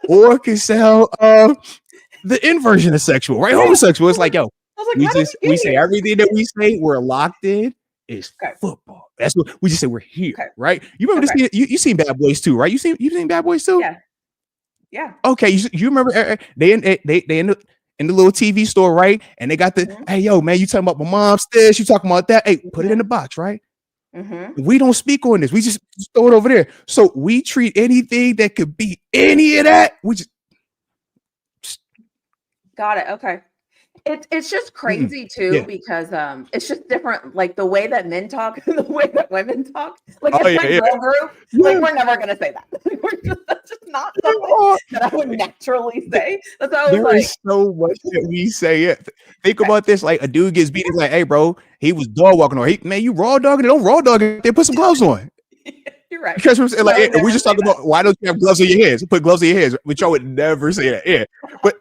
or can sound the inversion of sexual, right? Homosexual. It's like, yo. We say everything that we say, we're locked in is football. That's what we just say, we're here, right? You remember this? You seen Bad Boys 2, right? You seen Bad Boys 2? Yeah. Okay, you remember they in the little TV store, right? And they got the hey, yo, man, you talking about my mom's this? You talking about that? Hey, put it in the box, right? We don't speak on this. We just throw it over there. So we treat anything that could be any of that. We just got it. Okay. It's just crazy too, because it's just different, like the way that men talk and the way that women talk. Like girl group, like we're never gonna say that. That's just not something that I would naturally say. That's how there is so much that we say it. Think about this: like a dude gets beat, he's like, "Hey, bro, he was dog walking, or man, you raw dogging it? Don't raw dog it. They put some gloves on." You're right. Because like we're just talking about why don't you have gloves on your hands? Put gloves on your hands, which I would never say that. Yeah, but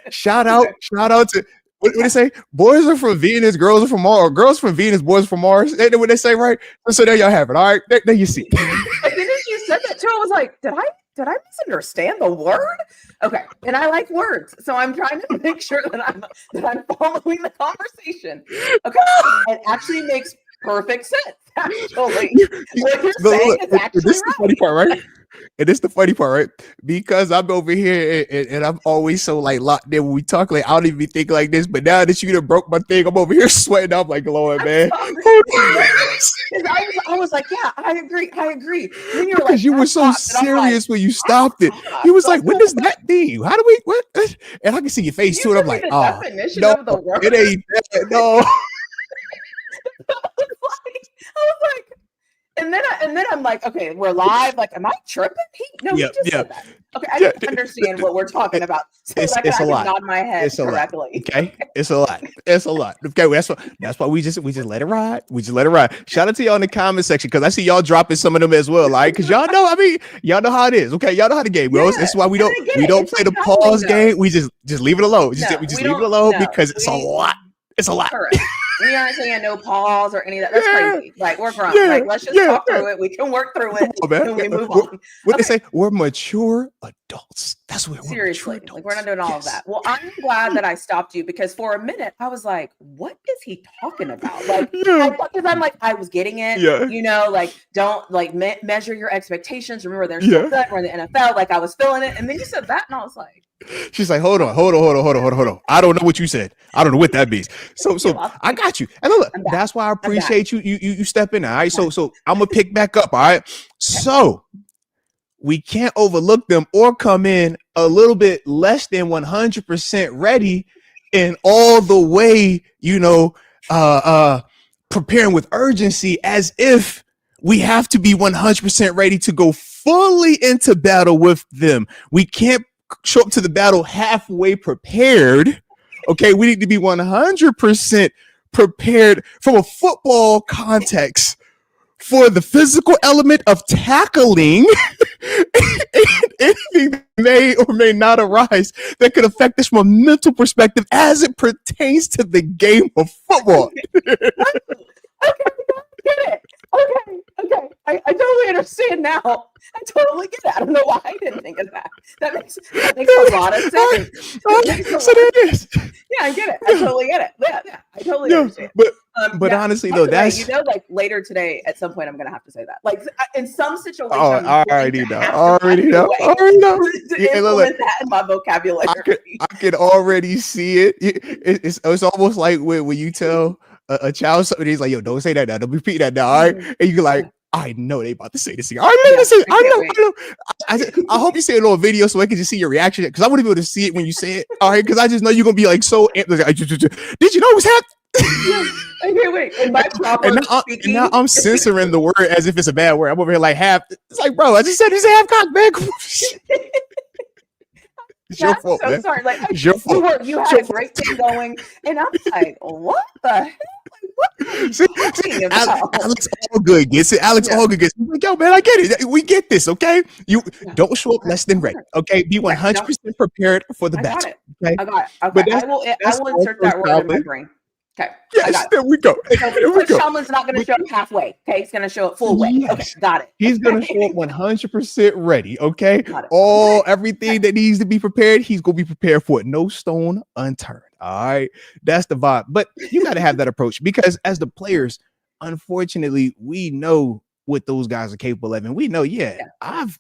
shout out to. What do they say? Boys are from Venus, girls are from Mars. Or girls from Venus, boys from Mars. That's what they say, right? So there y'all have it. All right, there you see. And then as you said that too, I was like, did I misunderstand the word? Okay, and I like words, so I'm trying to make sure that I'm following the conversation. Okay, it actually makes perfect sense. Actually, what you're saying is actually this is the funny part, right? And this is the funny part, right? Because I'm over here and I'm always so like locked in when we talk. Like I don't even think like this, but now that you done broke my thing, I'm over here sweating. I'm like, Lord, man. I was like, yeah, I agree. Then you're because you were so serious when you stopped it. You was like, what does that mean? How do we what? And I can see your face too. And I'm like, oh, no, it ain't that. No. I was like, and then I'm like, okay, we're live. Like, am I tripping? He just said that. Okay, I didn't understand what we're talking about. So it's a lot. Nod my head correctly. Okay, it's a lot. Okay, that's why we just let it ride. We just let it ride. Shout out to y'all in the comment section because I see y'all dropping some of them as well. Like, because y'all know, y'all know how it is. Okay, y'all know how the game goes. This is why we don't play the pause game. We just leave it alone. We just leave it alone because it's a lot. It's a lot. Correct. We aren't saying no pause or any of that. That's crazy. Like we're grown. Like let's just talk through it. We can work through it and we move on. What they say? We're mature adults. That's what we're seriously. Like we're not doing all of that. Well, I'm glad that I stopped you because for a minute I was like, what is he talking about? Like because I'm like, I was getting it. You know, like don't like measure your expectations. Remember, they're so good. We're in the NFL. Like I was feeling it, and then you said that, and I was like. She's like, hold on. I don't know what you said. I don't know what that means. So I got you. And look, that's why I appreciate you stepping in. All right. So I'm gonna pick back up. All right. So we can't overlook them or come in a little bit less than 100% ready and all the way, preparing with urgency as if we have to be 100% ready to go fully into battle with them. We can't show up to the battle halfway prepared. Okay, we need to be 100% prepared from a football context for the physical element of tackling anything that may or may not arise that could affect us from a mental perspective as it pertains to the game of football. Get it. Okay. I totally understand now. I totally get it. I don't know why I didn't think of that. That makes a lot of sense. Okay, so there it is. Yeah, I get it. I totally get it. Yeah, I totally understand. But honestly, though, that's like later today at some point, I'm gonna have to say that. Like in some situation, I already know. To implement that in my vocabulary. I could already see it. It's almost like when you tell a child something, he's like, "Yo, don't say that now. Don't repeat that now." All right, and you're like, "I know they about to say this thing. I know. I hope you say it on video so I can just see your reaction because I want to be able to see it when you say it. All right, because I just know you're gonna be like so. Did you know what's happening? Okay, wait. And now I'm censoring the word as if it's a bad word. I'm over here like half. It's like, bro, I just said he's a half cock, man. It's your fault, so man. Sorry. Like, it's your fault. You had a great thing going, and I'm like, what the hell? Alex Allgood gets it. Allgood gets it. Like, yo, man, I get it. We get this, okay? You don't show up less than ready, okay? Be 100% prepared for the battle. Okay? I got it. Okay. I will insert that word in my brain. Okay. Yes, there we go. Shamlin's not going to show up halfway. Okay, he's going to show up full way. Yes. Okay, got it. He's going to show up 100% ready. Okay, everything that needs to be prepared, he's going to be prepared for it. No stone unturned. All right, that's the vibe. But you got to have that approach because as the players, unfortunately, we know what those guys are capable of, and we know, I've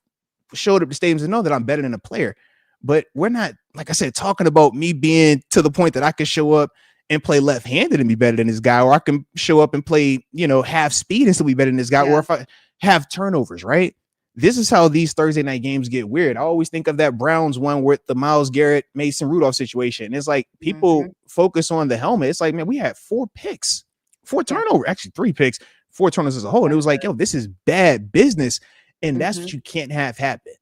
showed up to stadiums and know that I'm better than a player. But we're not, like I said, talking about me being to the point that I can show up and play left-handed and be better than this guy, or I can show up and play, half speed and still be better than this guy, or if I have turnovers, right? This is how these Thursday night games get weird. I always think of that Browns one with the Myles Garrett, Mason Rudolph situation. It's like people focus on the helmet. It's like, man, we had 4 picks, 4 turnovers, actually 3 picks, 4 turnovers as a whole. And it was like, yo, this is bad business. And that's what you can't have happen.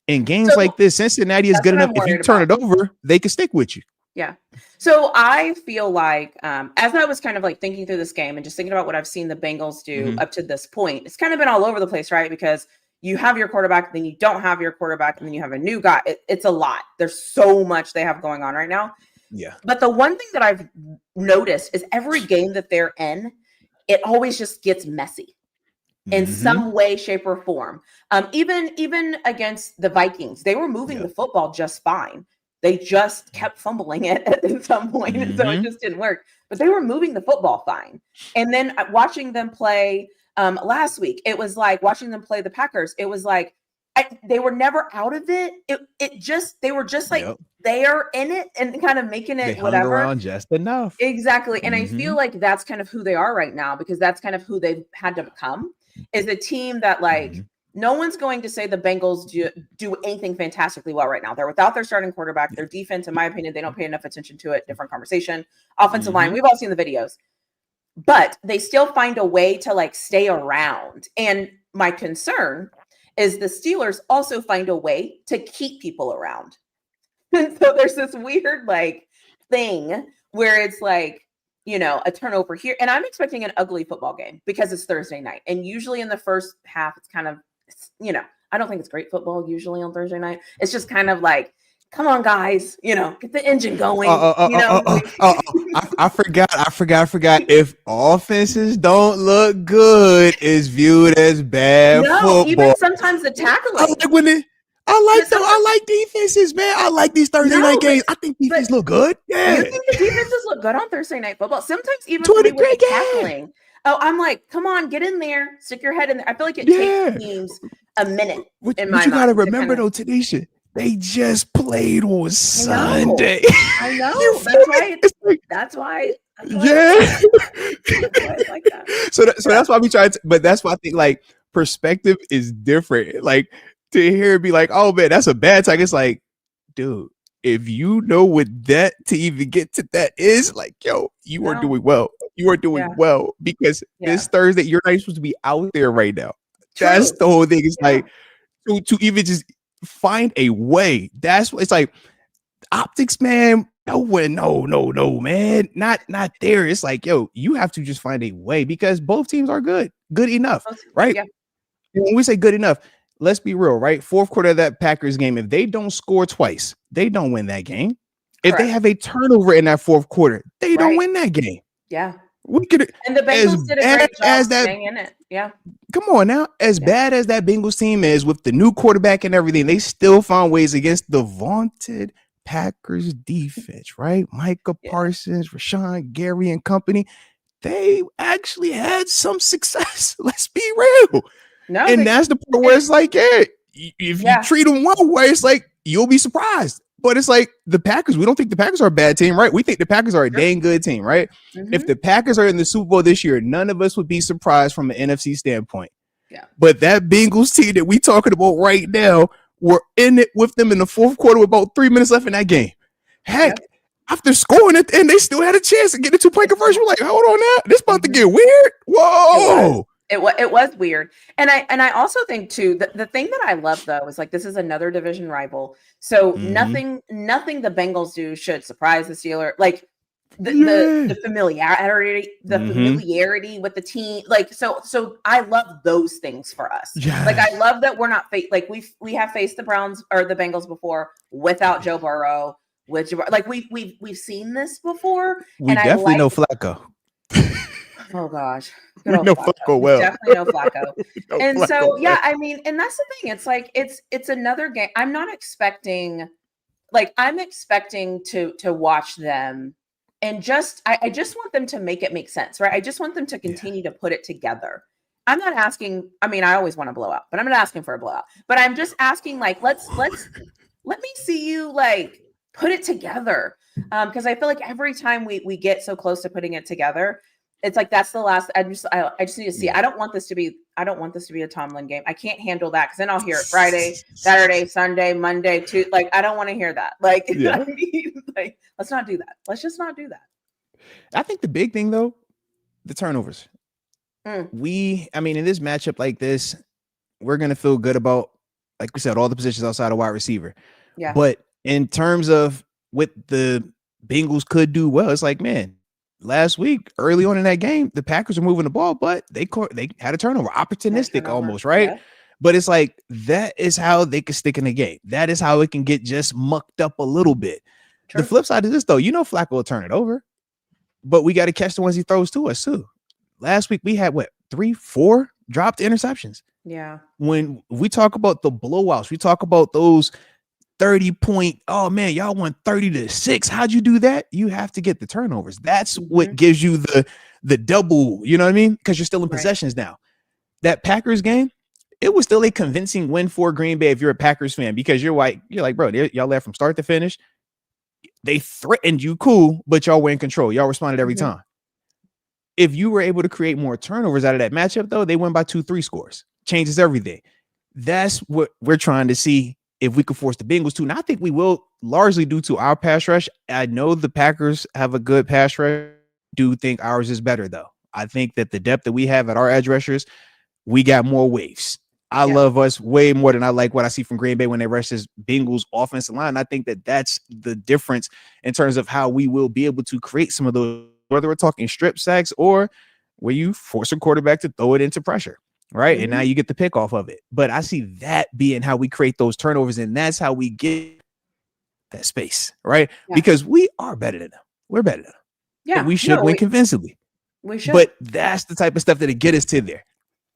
In games like this, Cincinnati is good enough. If you turn it over, they can stick with you. Yeah. So I feel like as I was kind of like thinking through this game and just thinking about what I've seen the Bengals do up to this point, it's kind of been all over the place, right? Because you have your quarterback, then you don't have your quarterback, and then you have a new guy. It's a lot. There's so much they have going on right now. Yeah. But the one thing that I've noticed is every game that they're in, it always just gets messy in some way, shape, or form. Even against the Vikings, they were moving the football just fine. They just kept fumbling it at some point, so it just didn't work. But they were moving the football fine. And then watching them play last week, it was like watching them play the Packers. It was like they were never out of it. They were just like they're in it and kind of making it whatever. Around just enough. Exactly. And I feel like that's kind of who they are right now because that's kind of who they've had to become is a team that like. No one's going to say the Bengals do anything fantastically well right now. They're without their starting quarterback. Their defense, in my opinion, they don't pay enough attention to it. Different conversation. Offensive line, we've all seen the videos. But they still find a way to like stay around. And my concern is the Steelers also find a way to keep people around. And so there's this weird like thing where it's like, a turnover here. And I'm expecting an ugly football game because it's Thursday night. And usually in the first half, it's kind of I don't think it's great football usually on Thursday night. It's just kind of like, come on, guys, get the engine going. I forgot. If offenses don't look good, it's viewed as bad football. Even sometimes the tackling. I like defenses, man. I like these Thursday night games. I think defenses look good. Yeah. You think the defenses look good on Thursday night football? Sometimes even with the tackling. Oh, I'm like, come on, get in there, stick your head in there. I feel like it takes teams a minute. But you got to remember, though, TaNeisha, they just played on Sunday. I know. That's why. Yeah. I like that. So that's why we try to. But that's why I think like perspective is different. Like to hear it be like, oh man, that's a bad time. It's like, dude, if you know what that to even get to that is, like, yo, you are doing well. You are doing well because this Thursday, you're not supposed to be out there right now. True. That's the whole thing. It's like to even just find a way. That's what it's like. Optics, man. No, man. Not there. It's like, yo, you have to just find a way because both teams are good enough, right? Yeah. And when we say good enough, let's be real, right? Fourth quarter of that Packers game, if they don't score twice, they don't win that game. Correct. If they have a turnover in that fourth quarter, they don't win that game. Yeah. We could, and the Bengals did a great job staying in it. Yeah. Come on now. As bad as that Bengals team is with the new quarterback and everything, they still found ways against the vaunted Packers defense, right? Micah Parsons, Rashawn Gary and company. They actually had some success. Let's be real. No, and that's the part where it's like, if you treat them one way, it's like you'll be surprised. But it's like the Packers, we don't think the Packers are a bad team, right? We think the Packers are a dang good team, right? Mm-hmm. If the Packers are in the Super Bowl this year, none of us would be surprised from an NFC standpoint. Yeah. But that Bengals team that we talking about right now, we're in it with them in the fourth quarter with about 3 minutes left in that game. Heck, after scoring at the end, they still had a chance to get a 2-point conversion. We're like, hold on now. This about to get weird. Whoa. It was weird. And I also think too, the thing that I love though, is like, this is another division rival. So nothing the Bengals do should surprise the Steelers. Like the familiarity, familiarity with the team. Like, so I love those things for us. Yes. Like, I love that we're not like we have faced the Browns or the Bengals before without Joe Burrow, like we've seen this before. We definitely know Flacco. Oh gosh. We know Flacco well. Definitely know Flacco. And Flacco, so, I mean, and that's the thing. It's like, it's another game. I'm expecting to watch them and I just want them to make it make sense, right? I just want them to continue to put it together. I'm not asking, I mean, I always want to blow out, but I'm not asking for a blowout, but I'm just asking, like, let me see you like put it together. Because I feel like every time we get so close to putting it together, it's like that's the last. I just need to see. I don't want this to be a Tomlin game. I can't handle that because then I'll hear it Friday, Saturday, Sunday, Monday, Tuesday. Like, I don't want to hear that. Like, you know what I mean? Like, let's not do that. Let's just not do that. I think the big thing though, the turnovers. I mean, in this matchup like this, we're gonna feel good about, like we said, all the positions outside of wide receiver. Yeah. But in terms of what the Bengals could do well, it's like, man. Last week, early on in that game, the Packers were moving the ball, but they had a turnover, opportunistic almost, right? Yeah. But it's like that is how they can stick in the game. That is how it can get just mucked up a little bit. True. The flip side of this, though, Flacco will turn it over, but we got to catch the ones he throws to us too. Last week we had 3-4 dropped interceptions. Yeah. When we talk about the blowouts, we talk about those 30-point, oh man, y'all won 30-6. How'd you do that? You have to get the turnovers. That's what gives you the double, you know what I mean? Because you're still in possessions now. That Packers game, it was still a convincing win for Green Bay if you're a Packers fan, because you're like, bro, y'all left from start to finish. They threatened you, cool, but y'all were in control. Y'all responded every time. If you were able to create more turnovers out of that matchup, though, they win by 2-3 scores. Changes everything. That's what we're trying to see. If we could force the Bengals to, and I think we will, largely due to our pass rush. I know the Packers have a good pass rush. Do think ours is better though. I think that the depth that we have at our edge rushers, we got more waves. I love us way more than I like what I see from Green Bay when they rush this Bengals offensive line. I think that that's the difference in terms of how we will be able to create some of those, whether we're talking strip sacks or where you force a quarterback to throw it into pressure. Right. And now you get the pick off of it. But I see that being how we create those turnovers. And that's how we get that space. Right. Yeah. Because we are better than them. We're better than them. Yeah. And we should win convincingly. We should. But that's the type of stuff that'll get us to there.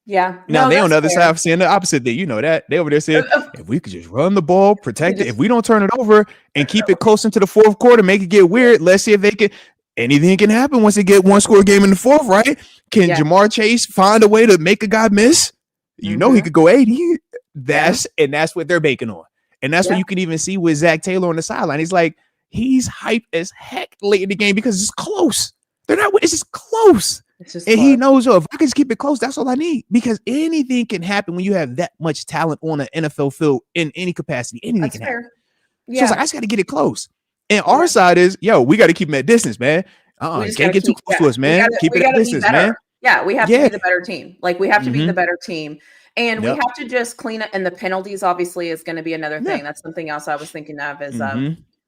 Yeah. Now they on the other side saying the opposite thing. You know that. They over there saying, if we could just run the ball, protect it. If we don't turn it over and keep it close into the fourth quarter, make it get weird. Let's see if they can. Anything can happen once they get one score game in the fourth, right? Can Jamar Chase find a way to make a guy miss? You know he could go 80. That's what they're banking on. And that's what you can even see with Zach Taylor on the sideline. He's like, he's hyped as heck late in the game because it's close. They're not, it's just close. And he knows, if I can just keep it close, that's all I need, because anything can happen when you have that much talent on an NFL field in any capacity. Anything can happen. Yeah. So it's like, I just got to get it close. And our side is, we got to keep him at distance, man. Can't get too close to us, man. Keep it at distance, man. Yeah, we have to be the better team. Like, we have to be the better team. And we have to just clean up. And the penalties, obviously, is going to be another thing. That's something else I was thinking of is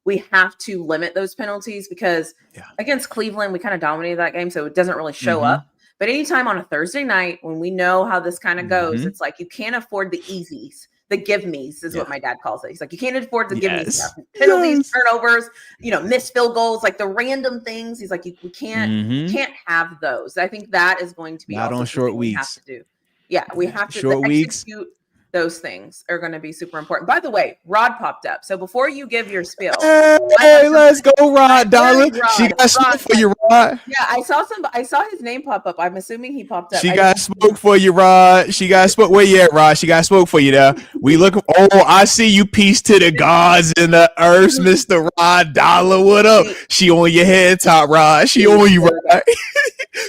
we have to limit those penalties, because against Cleveland, we kind of dominated that game. So it doesn't really show up. But anytime on a Thursday night, when we know how this kind of goes, it's like, you can't afford the easies. The give me's is what my dad calls it. He's like, you can't afford the give me stuff. Penalties, turnovers, missed field goals, like the random things. He's like, we can't have those. I think that is going to be not on short weeks. We have to do. Yeah, we have to execute. Those things are going to be super important. By the way, Rod popped up. So before you give your spiel, hey, let's go, Rod, darling. She got smoke for you, Rod. Yeah, I saw his name pop up. I'm assuming he popped up. She got smoke for you, Rod. She got smoke. Where you at, Rod? She got smoke for you there. We look. Oh, I see you. Peace to the gods in the earth, Mr. Rod Dollar. What up? She on your head top, Rod. She on you, Rod.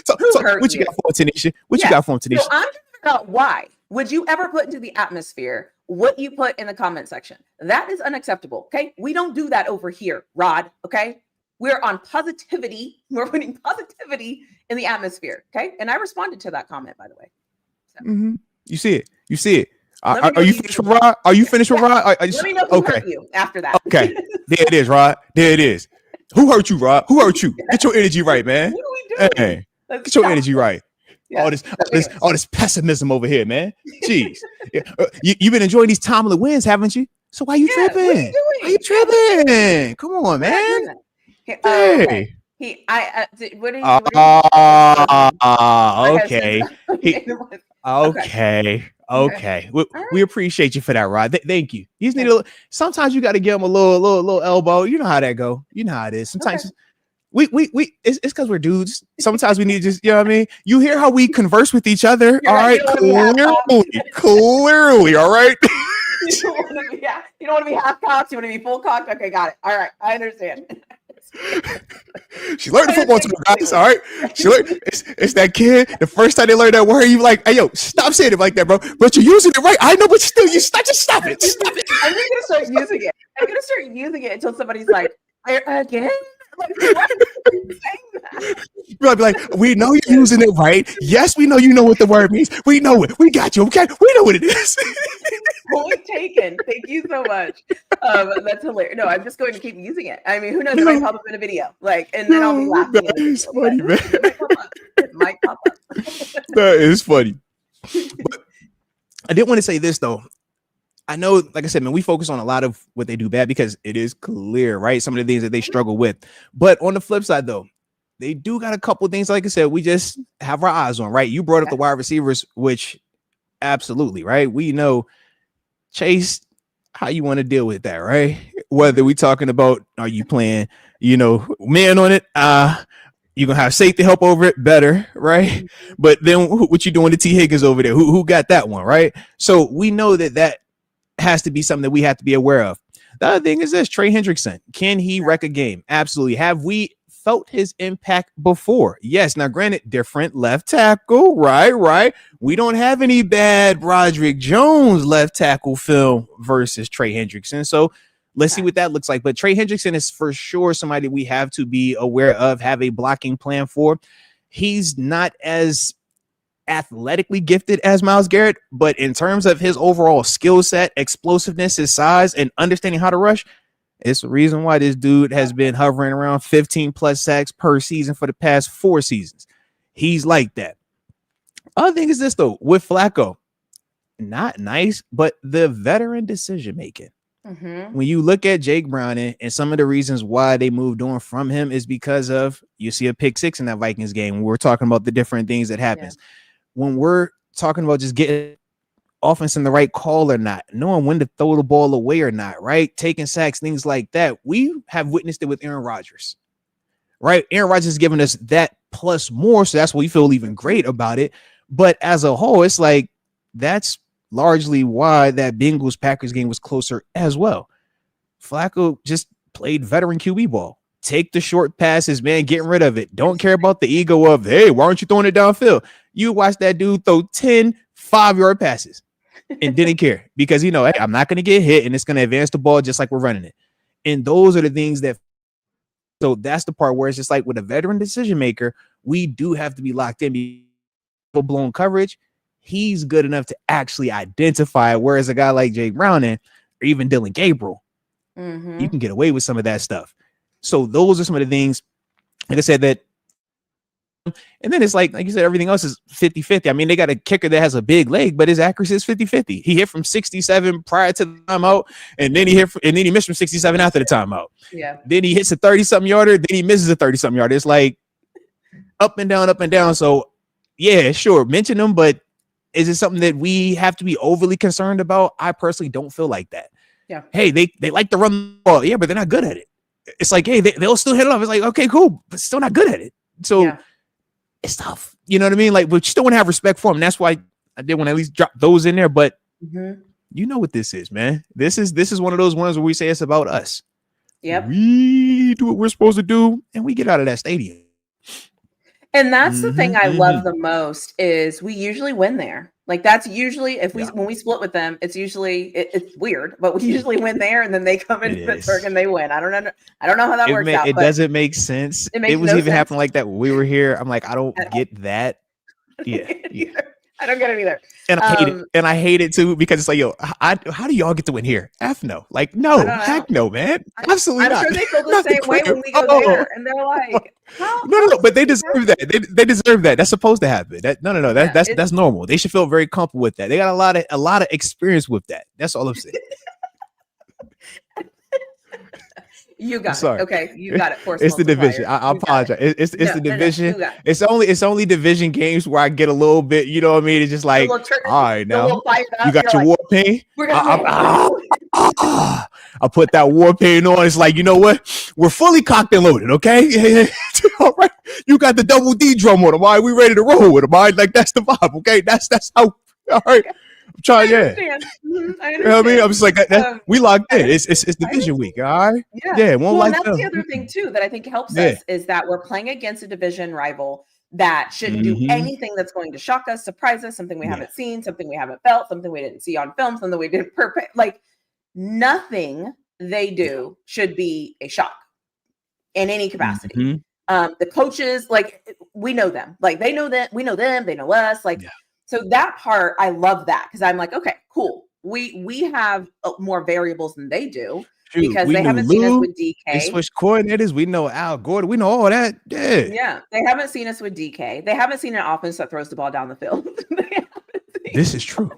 so what you got for TaNeisha? What you got for TaNeisha? So I'm talking about why. Would you ever put into the atmosphere what you put in the comment section? That is unacceptable. Okay. We don't do that over here, Rod. Okay. We're on positivity. We're putting positivity in the atmosphere. Okay. And I responded to that comment, by the way. So. You see it. Are you finished with Rod? Are you finished with Rod? Let me know who hurt you after that. Okay. There it is, Rod. There it is. Who hurt you, Rod? Who hurt you? Get your energy right, man. What are we doing? Hey, get your energy right. Yeah. All this pessimism over here, man. Jeez. You've been enjoying these timely wins, haven't you? So why you tripping? Why you tripping? Come on, man. Hey. What are you? Okay. We appreciate you for that, Rod. Thank you. You just need sometimes you got to give them a little elbow. You know how that go. You know how it is. Sometimes we it's because we're dudes. Sometimes we need to just, you know what I mean? You hear how we converse with each other. All right. Clearly. All right. You don't want to be half cocked. You want to be full cocked. Okay. Got it. All right. I understand. She learned football too, guys. All right. She learned it's that kid. The first time they learned that word, you like, hey, yo, stop saying it like that, bro. But you're using it right. I know, but still, just stop it. Stop it. I'm just gonna start using it. I'm gonna start using it until somebody's like, again. Like, what? You'll be like, we know you're using it right. Yes, we know you know what the word means. We know it. We got you. Okay, we know what it is. Point taken. Thank you so much. That's hilarious. No, I'm just going to keep using it. I mean, who knows? It might pop up in a video, and then I'll be laughing. That is funny, man. It might pop up. That is funny. But I did want to say this though. I know, like I said, man, we focus on a lot of what they do bad because it is clear, right? Some of the things that they struggle with. But on the flip side, though, they do got a couple of things, like I said, we just have our eyes on, right? You brought up the wide receivers, which absolutely, right? We know, Chase, how you want to deal with that, right? Whether we talking about, are you playing, man on it? You're going to have safety help over it, better, right? But then what you doing to T. Higgins over there? Who got that one, right? So we know that has to be something that we have to be aware of. The other thing is this: Trey Hendrickson, can he wreck a game? Absolutely. Have we felt his impact before? Yes. Now, granted, different left tackle, right? We don't have any bad Broderick Jones left tackle film versus Trey Hendrickson. So let's see what that looks like. But Trey Hendrickson is for sure somebody we have to be aware of, have a blocking plan for. He's not as athletically gifted as Myles Garrett, but in terms of his overall skill set, explosiveness, his size, and understanding how to rush, it's the reason why this dude has been hovering around 15 plus sacks per season for the past 4 seasons. He's like that. Other thing is this though, with Flacco, not nice, but the veteran decision making. When you look at Jake Browning and some of the reasons why they moved on from him is because of, you see a pick 6 in that Vikings game when we're talking about the different things that happens. When we're talking about just getting offense in the right call or not, knowing when to throw the ball away or not, right? Taking sacks, things like that. We have witnessed it with Aaron Rodgers, right? Aaron Rodgers has given us that plus more, so that's why we feel even great about it. But as a whole, it's like that's largely why that Bengals Packers game was closer as well. Flacco just played veteran QB ball. Take the short passes, man. Getting rid of it. Don't care about the ego of, hey, why aren't you throwing it downfield? You watch that dude throw 10 5-yard passes and didn't care because, hey, I'm not going to get hit and it's going to advance the ball just like we're running it. And those are the things that, so that's the part where it's just like with a veteran decision maker, we do have to be locked in. Full blown coverage, he's good enough to actually identify it. Whereas a guy like Jake Browning or even Dylan Gabriel, you can get away with some of that stuff. So those are some of the things, like I said, that, and then it's like you said, everything else is 50-50. I mean, they got a kicker that has a big leg, but his accuracy is 50-50. He hit from 67 prior to the timeout, and then he missed from 67 after the timeout. Yeah. Then he hits a 30-something yarder, then he misses a 30-something yarder. It's like up and down, up and down. So yeah, sure, mention them, but is it something that we have to be overly concerned about? I personally don't feel like that. Yeah. Hey, they like to run the ball, yeah, but they're not good at it. It's like, hey, they'll still hit it off. It's like, okay, cool, but still not good at it. So it's tough. You know what I mean? Like, but you still want to have respect for them. That's why I did want to at least drop those in there. But you know what this is, man. This is one of those ones where we say it's about us. Yep. We do what we're supposed to do, and we get out of that stadium. And that's the thing I love the most is we usually win there. Like that's usually when we split with them, it's usually it's weird, but we usually win there, and then they come into Pittsburgh and they win. I don't know how that works out. It doesn't make sense. It was even happening like that when we were here. I'm like, I don't get that. Yeah. I don't get it either. And I hate it. And I hate it too because it's like, yo, how do y'all get to win here? F no. Like, no, heck no, man. Absolutely not. I'm sure they feel the same way when we go there. And they're like, no, but they deserve that. They deserve that. That's supposed to happen. No. That's normal. They should feel very comfortable with that. They got a lot of experience with that. That's all I'm saying. You got it. Okay, you got it. It's the division. I apologize. It's the division. It's only division games where I get a little bit, you know what I mean? It's just like, all right, now you got your war paint. I put that war paint on. It's like, you know what? We're fully cocked and loaded. Okay, all right. You got the double D drum on them. All right, we ready to roll with them. All right, like that's the vibe. Okay, that's how. All right. I'm trying, I understand. You know what I mean? I'm just like, we locked in. It's division week, all right? Yeah. Well, and that's the other thing too that I think helps us is that we're playing against a division rival that shouldn't do anything that's going to shock us, surprise us, something we haven't seen, something we haven't felt, something we didn't see on film, something we didn't like nothing they do should be a shock in any capacity. The coaches, like we know them, like they know that we know them, they know us, like. So that part, I love that because I'm like, okay, cool. We have more variables than they do because they haven't seen us with DK. They switched coordinators. We know Al Gordon. We know all that. Yeah. They haven't seen us with DK. They haven't seen an offense that throws the ball down the field. This is true.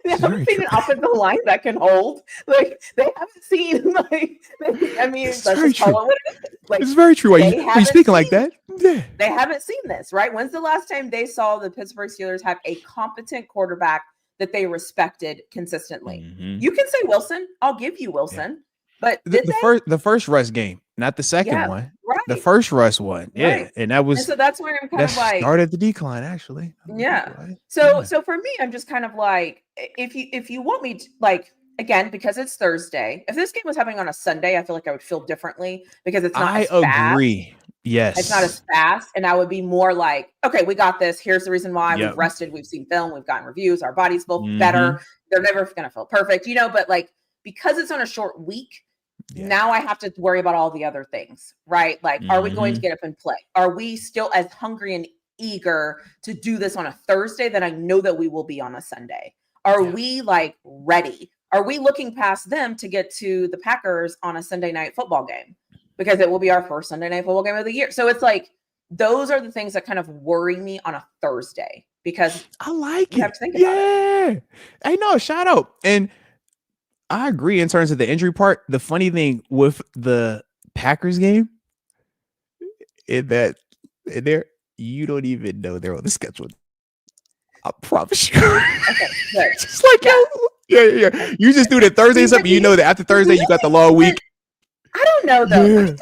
They haven't seen an offensive line that can hold. Like they haven't seen let's just call it what it is. Like, it's very true. Are you speaking like that? Yeah. They haven't seen this, right? When's the last time they saw the Pittsburgh Steelers have a competent quarterback that they respected consistently? You can say Wilson. I'll give you Wilson. But the first Russ game, not the second one. Right. The first Russ one. Yeah. Right. And that was so that's where I'm kind of like started the decline, actually. Yeah. So for me, I'm just kind of like, if you want me to, like, again, because it's Thursday, if this game was happening on a Sunday, I feel like I would feel differently because it's not as fast. I agree. Yes. It's not as fast. And I would be more like, okay, we got this. Here's the reason why. We've rested. We've seen film. We've gotten reviews. Our bodies feel better. They're never going to feel perfect, but like, because it's on a short week, now I have to worry about all the other things, right? Like, are we going to get up and play? Are we still as hungry and eager to do this on a Thursday that I know that we will be on a Sunday? Are we like ready? Are we looking past them to get to the Packers on a Sunday night football game? Because it will be our first Sunday night football game of the year. So it's like, those are the things that kind of worry me on a Thursday because I like you have to think about it. I know, shout out. And I agree in terms of the injury part. The funny thing with the Packers game is that you don't even know they're on the schedule. I promise you. Okay, good. Just like yeah. You just do the Thursday something. You know that after Thursday you got the long week. I don't know though. I think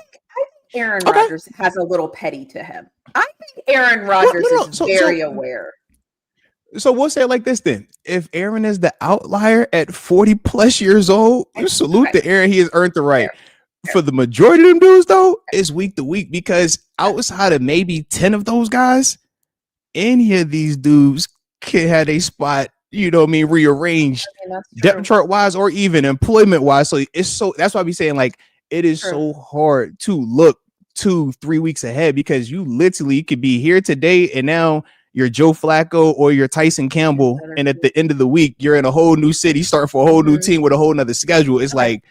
Aaron Rodgers has a little petty to him. I think Aaron Rodgers is very aware. So we'll say it like this then. If Aaron is the outlier at 40 plus years old, you salute the Aaron. He has earned the right. for the majority of them dudes, though, it's week to week because outside of maybe 10 of those guys, any of these dudes can have a spot, you know what I mean, rearranged depth chart wise or even employment wise. So that's why I be saying, like, it is so hard to look 2-3 weeks ahead because you literally could be here today and now you're Joe Flacco or you're Tyson Campbell, and at the end of the week you're in a whole new city, starting for a whole new team with a whole nother schedule. It's like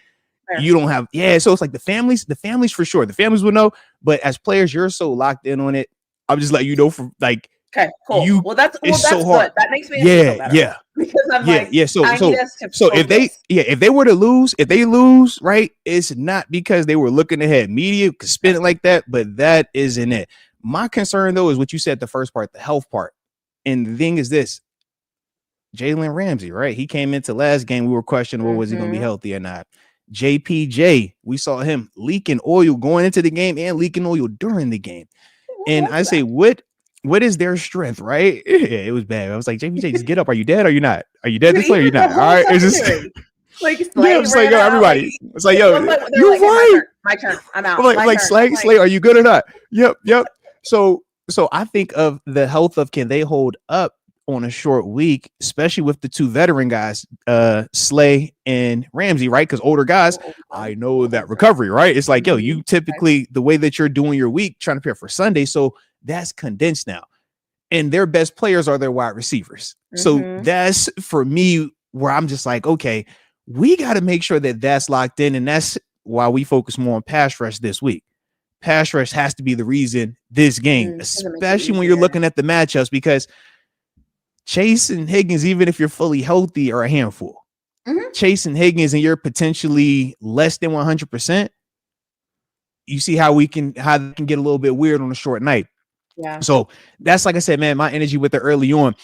you don't have, so it's like the families for sure. The families will know, but as players, you're so locked in on it. I'm just letting you know from like. Okay, cool. That's so hard. Good. That makes me feel better. Yeah. Because I'm So if they were to lose, right, it's not because they were looking ahead. Media could spin it like that, but that isn't it. My concern though is what you said, the first part, the health part. And the thing is this: Jalen Ramsey, right? He came into last game. We were questioning, was he going to be healthy or not? JPJ, we saw him leaking oil going into the game and leaking oil during the game. And I say, what is their strength, right? Yeah, it was bad. I was like, JPJ, just get up. Are you dead? Or are you not? Are you dead this way? Or are you not? All right. It's just like, it's like, yo, everybody. It's like, yo, you're like, right. My turn. I'm out. Like Slay, are you good or not? Yep. So I think of the health of, can they hold up on a short week, especially with the two veteran guys, Slay and Ramsey, right? Because older guys, I know that recovery, right? It's like, yo, you typically, the way that you're doing your week, trying to prepare for Sunday, so that's condensed now. And their best players are their wide receivers. So that's, for me, where I'm just like, okay, we got to make sure that that's locked in. And that's why we focus more on pass rush this week. Pass rush has to be the reason this game, especially when you're looking at the matchups, because Chase and Higgins, even if you're fully healthy, are a handful. Chase and Higgins, and you're potentially less than 100%. You see how they can get a little bit weird on a short night. Yeah. So that's, like I said, man, my energy with it early on.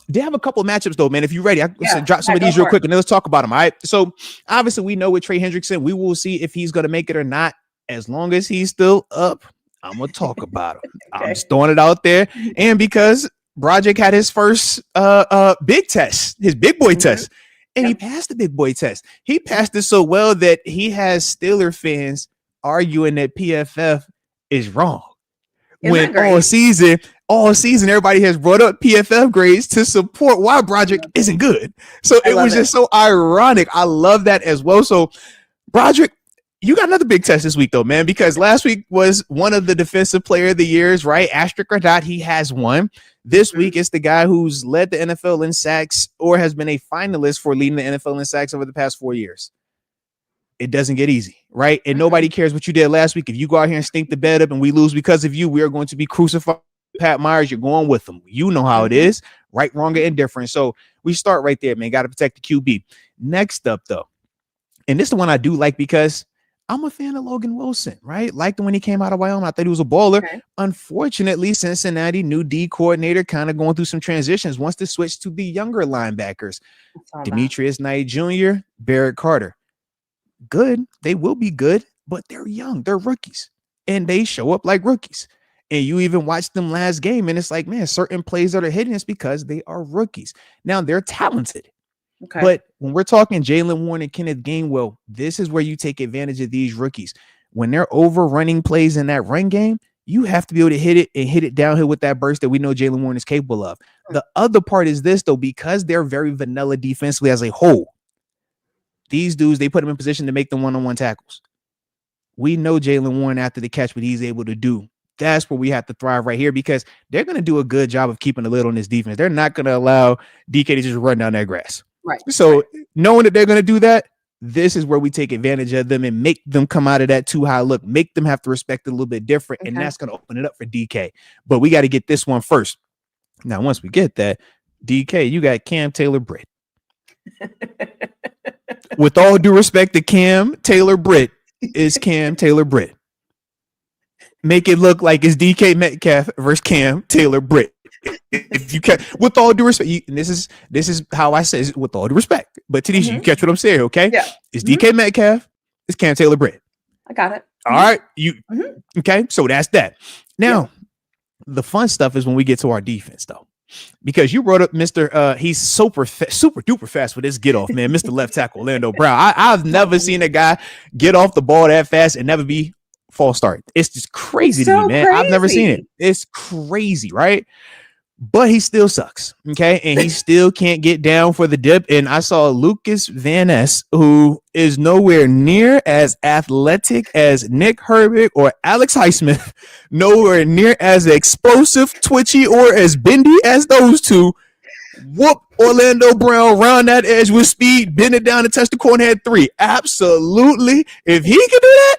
They have a couple of matchups though, man. If you're ready, I can drop some of these real quick and then let's talk about them. All right. So obviously we know with Trey Hendrickson, we will see if he's going to make it or not. As long as he's still up, I'm going to talk about him. I'm just throwing it out there. And because Broderick had his first big test, his big boy test, and he passed the big boy test. He passed it so well that he has Steeler fans arguing that PFF is wrong. When all season, everybody has brought up PFF grades to support why Broderick isn't good. So it was just so ironic. I love that as well. So Broderick, you got another big test this week though, man, because last week was one of the defensive player of the years, right? Asterisk or not, he has one. This week it's the guy who's led the NFL in sacks or has been a finalist for leading the NFL in sacks over the past 4 years. It doesn't get easy, right? And nobody cares what you did last week. If you go out here and stink the bed up and we lose because of you, we are going to be crucified. Pat Myers, you're going with them. You know how it is, right, wrong, or indifferent. So we start right there, man. Got to protect the QB. Next up, though, and this is the one I do like because I'm a fan of Logan Wilson, right? Liked him when he came out of Wyoming. I thought he was a baller. Unfortunately, Cincinnati, new D coordinator, kind of going through some transitions, wants to switch to the younger linebackers. Demetrius Knight Jr., Barrett Carter. Good. They will be good, but they're young. They're rookies, and they show up like rookies. And you even watched them last game, and it's like, man, certain plays that are hitting us because they are rookies. Now, they're talented. But when we're talking Jalen Warren and Kenneth Gainwell, this is where you take advantage of these rookies. When they're overrunning plays in that run game, you have to be able to hit it and hit it downhill with that burst that we know Jalen Warren is capable of. The other part is this, though, because they're very vanilla defensively as a whole. These dudes, they put them in position to make them one-on-one tackles. We know Jalen Warren after the catch, what he's able to do. That's where we have to thrive right here because they're going to do a good job of keeping a lid on this defense. They're not going to allow DK to just run down that grass. Right. So knowing that they're going to do that, this is where we take advantage of them and make them come out of that too high look, make them have to respect it a little bit different. And that's going to open it up for DK. But we got to get this one first. Now, once we get that, DK, you got Cam Taylor-Britt. With all due respect to Cam Taylor-Britt, is Cam Taylor-Britt. Make it look like it's DK Metcalf versus Cam Taylor-Britt. If you can, with all due respect, and this is how I say it, with all due respect. But TaNeisha, you catch what I'm saying, okay? Yeah. It's DK Metcalf, it's Cam Taylor-Britt. I got it. All right, okay? So that's that. Now, the fun stuff is when we get to our defense, though. because you brought up Mr. He's super duper fast with his get off, man. Mr. Left Tackle Orlando Brown. I've never seen a guy get off the ball that fast and never be false start. It's just crazy to me, man. Crazy. I've never seen it. It's crazy, right? But he still sucks, okay? And he still can't get down for the dip. And I saw Lucas Van Ness, who is nowhere near as athletic as Nick Herbig or Alex Highsmith, nowhere near as explosive, twitchy, or as bendy as those two. Whoop Orlando Brown round that edge with speed, bend it down and touch the corner, had 3. Absolutely. If he can do that,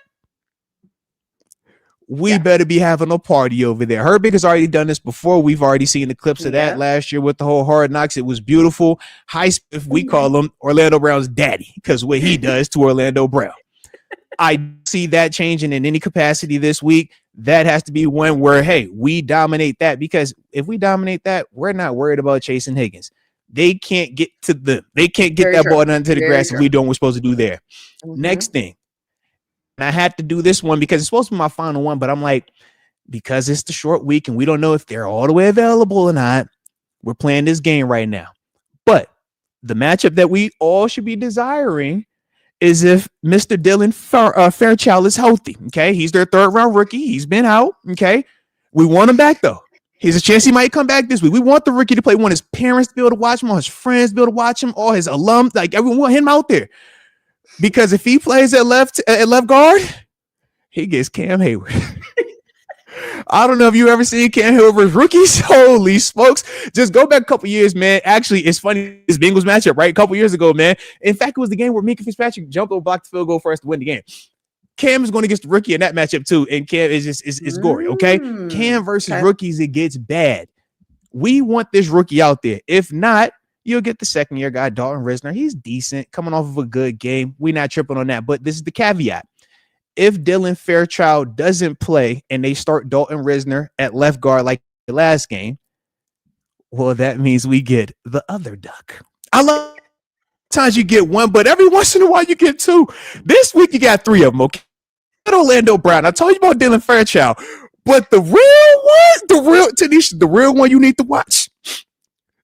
we better be having a party over there. Herbig has already done this before. We've already seen the clips of that last year with the whole Hard Knocks. It was beautiful. Highsmith, we call him Orlando Brown's daddy because what he does to Orlando Brown. I see that changing in any capacity this week. That has to be one where, hey, we dominate that, because if we dominate that, we're not worried about chasing Higgins. They can't get to them. They can't get that ball down to the grass if we do what we're supposed to do there. Next thing. And I had to do this one because it's supposed to be my final one, but I'm like, because it's the short week and we don't know if they're all the way available or not, we're playing this game right now. But the matchup that we all should be desiring is if Mr. Dylan Fairchild is healthy. Okay, he's their 3rd round rookie. He's been out. Okay, we want him back though. Here's a chance he might come back this week. We want the rookie to play. We want his parents to be able to watch him, all his friends to be able to watch him, all his alums, like everyone want him out there. Because if he plays at left guard, he gets Cam Hayward. I don't know if you ever seen Cam Hayward's rookies. Holy smokes. Just go back a couple years, man. Actually, it's funny, this Bengals matchup, right? A couple years ago, man. In fact, it was the game where Minka Fitzpatrick jumped over, blocked the field goal for us to win the game. Cam is going against the rookie in that matchup too, and Cam is just is gory, okay? Cam versus rookies, it gets bad. We want this rookie out there. If not, you'll get the 2nd-year guy, Dalton Risner. He's decent, coming off of a good game. We're not tripping on that, but this is the caveat. If Dylan Fairchild doesn't play and they start Dalton Risner at left guard like the last game, well, that means we get the other duck. I love times you get one, but every once in a while you get 2. This week you got 3 of them, okay? Orlando Brown. I told you about Dylan Fairchild, but the real TaNeisha, the real one you need to watch.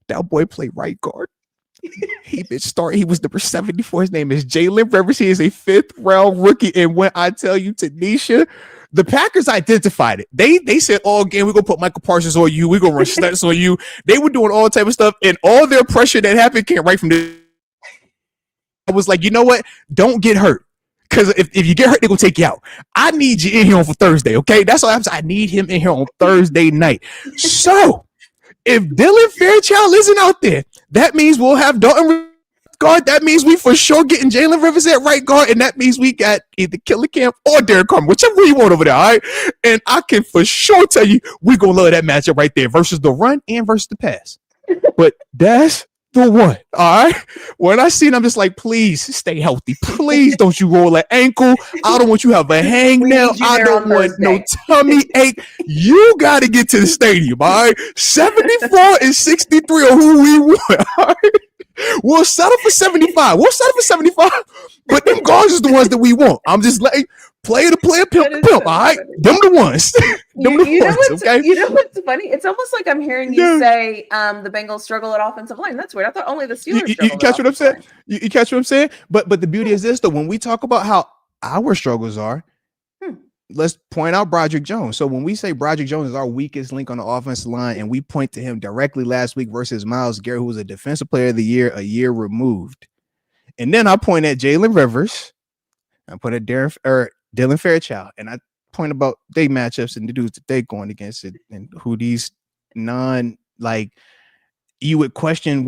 That boy play right guard. He was number 74. His name is Jalen Rivers. He is a 5th round rookie. And when I tell you, TaNeisha, the Packers identified it. They said all game, we're gonna put Michael Parsons on you, we're gonna run stunts on you. They were doing all type of stuff, and all their pressure that happened came right from the. I was like, you know what? Don't get hurt. Because if you get hurt, they're going to take you out. I need you in here for Thursday, okay? That's all I'm saying. I need him in here on Thursday night. So, if Dylan Fairchild isn't out there, that means we'll have Dalton guard. That means we for sure getting Jalen Rivers at right guard, and that means we got either Killer Camp or Derek Carmen, whichever you want over there, all right? And I can for sure tell you we're going to love that matchup right there versus the run and versus the pass. But that's the one, all right? When I see it, I'm just like, please stay healthy. Please don't you roll an ankle. I don't want you to have a hangnail. I don't want no tummy ache. You got to get to the stadium, all right? 74 and 63 are who we want, all right? We'll settle for 75. But them guards is the ones that we want. I'm just like, player to player, pimp to pimp, all right? Them the ones. Okay? You know what's funny? It's almost like I'm hearing you say the Bengals struggle at offensive line. That's weird. I thought only the Steelers struggle. You catch what I'm saying? You catch what I'm saying? But the beauty is this, though. When we talk about how our struggles are, let's point out Broderick Jones. So when we say Broderick Jones is our weakest link on the offensive line, and we point to him directly last week versus Myles Garrett, who was a defensive player of the year a year removed. And then I point at Jalen Rivers. I put at Dylan Fairchild, and I point about they matchups and the dudes that they going against it, and who these you would question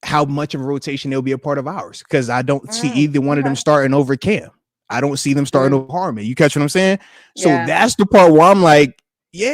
how much of a rotation they'll be a part of ours, because I don't see either one of them starting over Cam. I don't see them starting over Harmon. You catch what I'm saying? So that's the part where I'm like, yeah,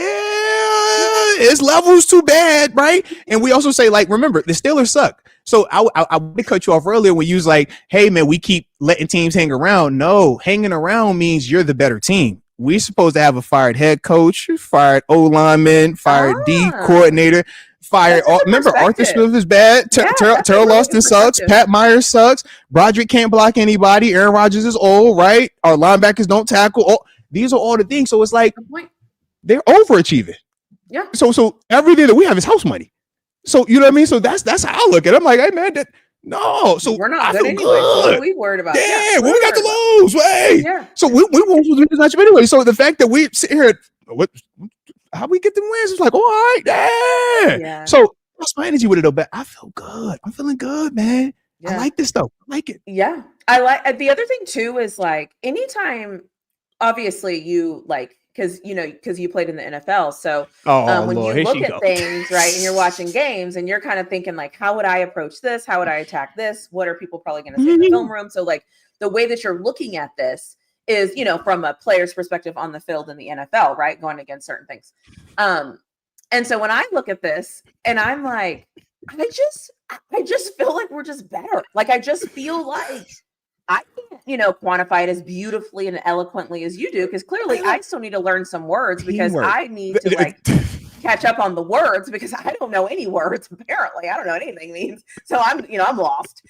it's levels too bad, right? And we also say, like, remember, the Steelers suck. So I would cut you off earlier when you was like, hey, man, we keep letting teams hang around. No, hanging around means you're the better team. We're supposed to have a fired head coach, fired O-lineman, fired D coordinator, fired. Remember, Arthur Smith is bad. Terrell Austin sucks. Pat Myers sucks. Broderick can't block anybody. Aaron Rodgers is old, right? Our linebackers don't tackle. These are all the things. So it's like they're overachieving. Yeah. So everything that we have is house money. So you know what I mean? So that's how I look at it. I'm like, hey man, no. So we're not I good feel anyway. So what good. are we worried about? Yeah, well, we got to lose. Hey. Yeah. So we won't lose this matchup anyway. So the fact that we sit here, how we get them wins? It's like, all right, yeah. So that's my energy with it though. But I feel good. I'm feeling good, man. Yeah. I like this though. I like it. Yeah. I like the other thing too is like anytime, obviously you like, because you played in the NFL. So when Lord, you look at things, right, and you're watching games and you're kind of thinking like, how would I approach this? How would I attack this? What are people probably going to say in the film room? So like the way that you're looking at this is, from a player's perspective on the field in the NFL, right? Going against certain things. And so when I look at this and I'm like, I just feel like we're just better. Like, I just feel like I can't, quantify it as beautifully and eloquently as you do, because clearly I still need to learn some words because I need to like catch up on the words because I don't know any words. Apparently, I don't know what anything means. So I'm lost.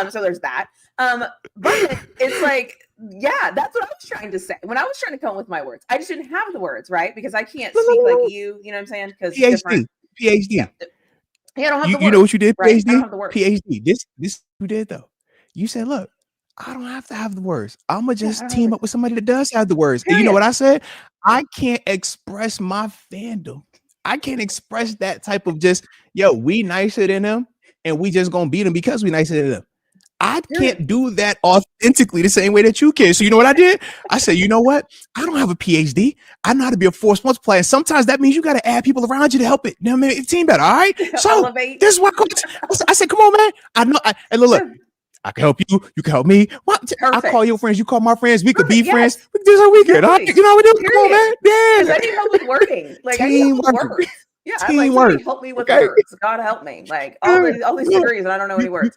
So there's that. But it's like, yeah, that's what I was trying to say when I was trying to come up with my words. I just didn't have the words, right? Because I can't speak like you. You know what I'm saying? Because PhD. Yeah, I don't have the words. You know what you did? Right? PhD. I don't have the words. PhD. This you did though. You said, look, I don't have to have the words. I'm gonna just team up with somebody that does have the words. And you know what I said? I can't express my fandom. I can't express that type of just, we nicer than them, and we just gonna beat them because we nicer than them. I can't do that authentically the same way that you can. So you know what I did? I said, you know what? I don't have a PhD. I know how to be a force multiplier. And sometimes that means you got to add people around you to help it. You know, make the team better. All right. So this is what I said. Come on, man. I know. And look, I can help you. You can help me. I call your friends. You call my friends. We could be friends. We can do this all weekend. Right? You know how we do? Come on, man. Yeah. I need help with wording. Like I need help with words. Yeah. I'm like, somebody help me with words. God help me. Like all these degrees, and I don't know any words.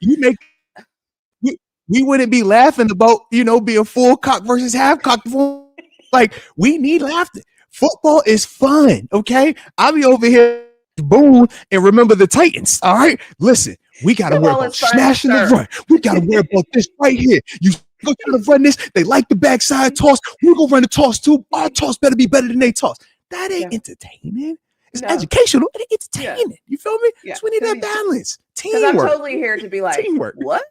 We wouldn't be laughing about, being full cock versus half cock. Like, we need laughter. Football is fun, okay? I'll be over here, boom, and remember the Titans, all right? Listen, we got to worry about smashing the run. We got to worry about this right here. You go try to run this. They like the backside toss. We're going to run the toss, too. Our toss better be better than they toss. That ain't entertaining. It's educational. It's entertaining. Yeah. You feel me? So we need that balance. Teamwork. Because I'm totally here to be like, teamwork. What?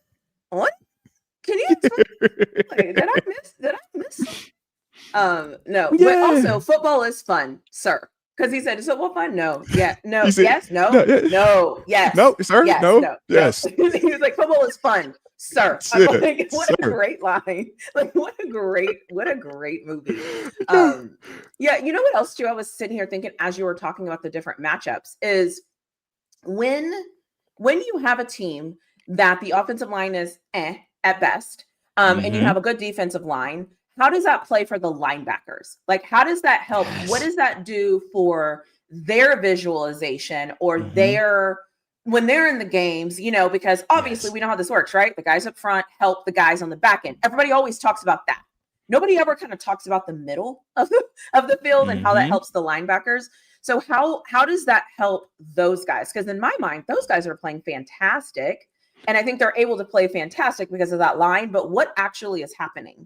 Can you explain? Did I miss something? No. Yeah. But also, football is fun, sir. Because he said, "Is football fun?" No. Yeah. No. Said, yes. No. No. Yes. No. Sir. Yes, no. Yes. He was like, "Football is fun, sir." I'm like, what a great line! Like, what a great movie. Yeah. You know what else too? I was sitting here thinking as you were talking about the different matchups is when you have a team that the offensive line is at best, and you have a good defensive line, how does that play for the linebackers? Like, how does that help? What does that do for their visualization or when they're in the games, because obviously we know how this works, right? The guys up front help the guys on the back end. Everybody always talks about that. Nobody ever kind of talks about the middle of the field and how that helps the linebackers. So how does that help those guys? Because in my mind, those guys are playing fantastic. And I think they're able to play fantastic because of that line. But what actually is happening?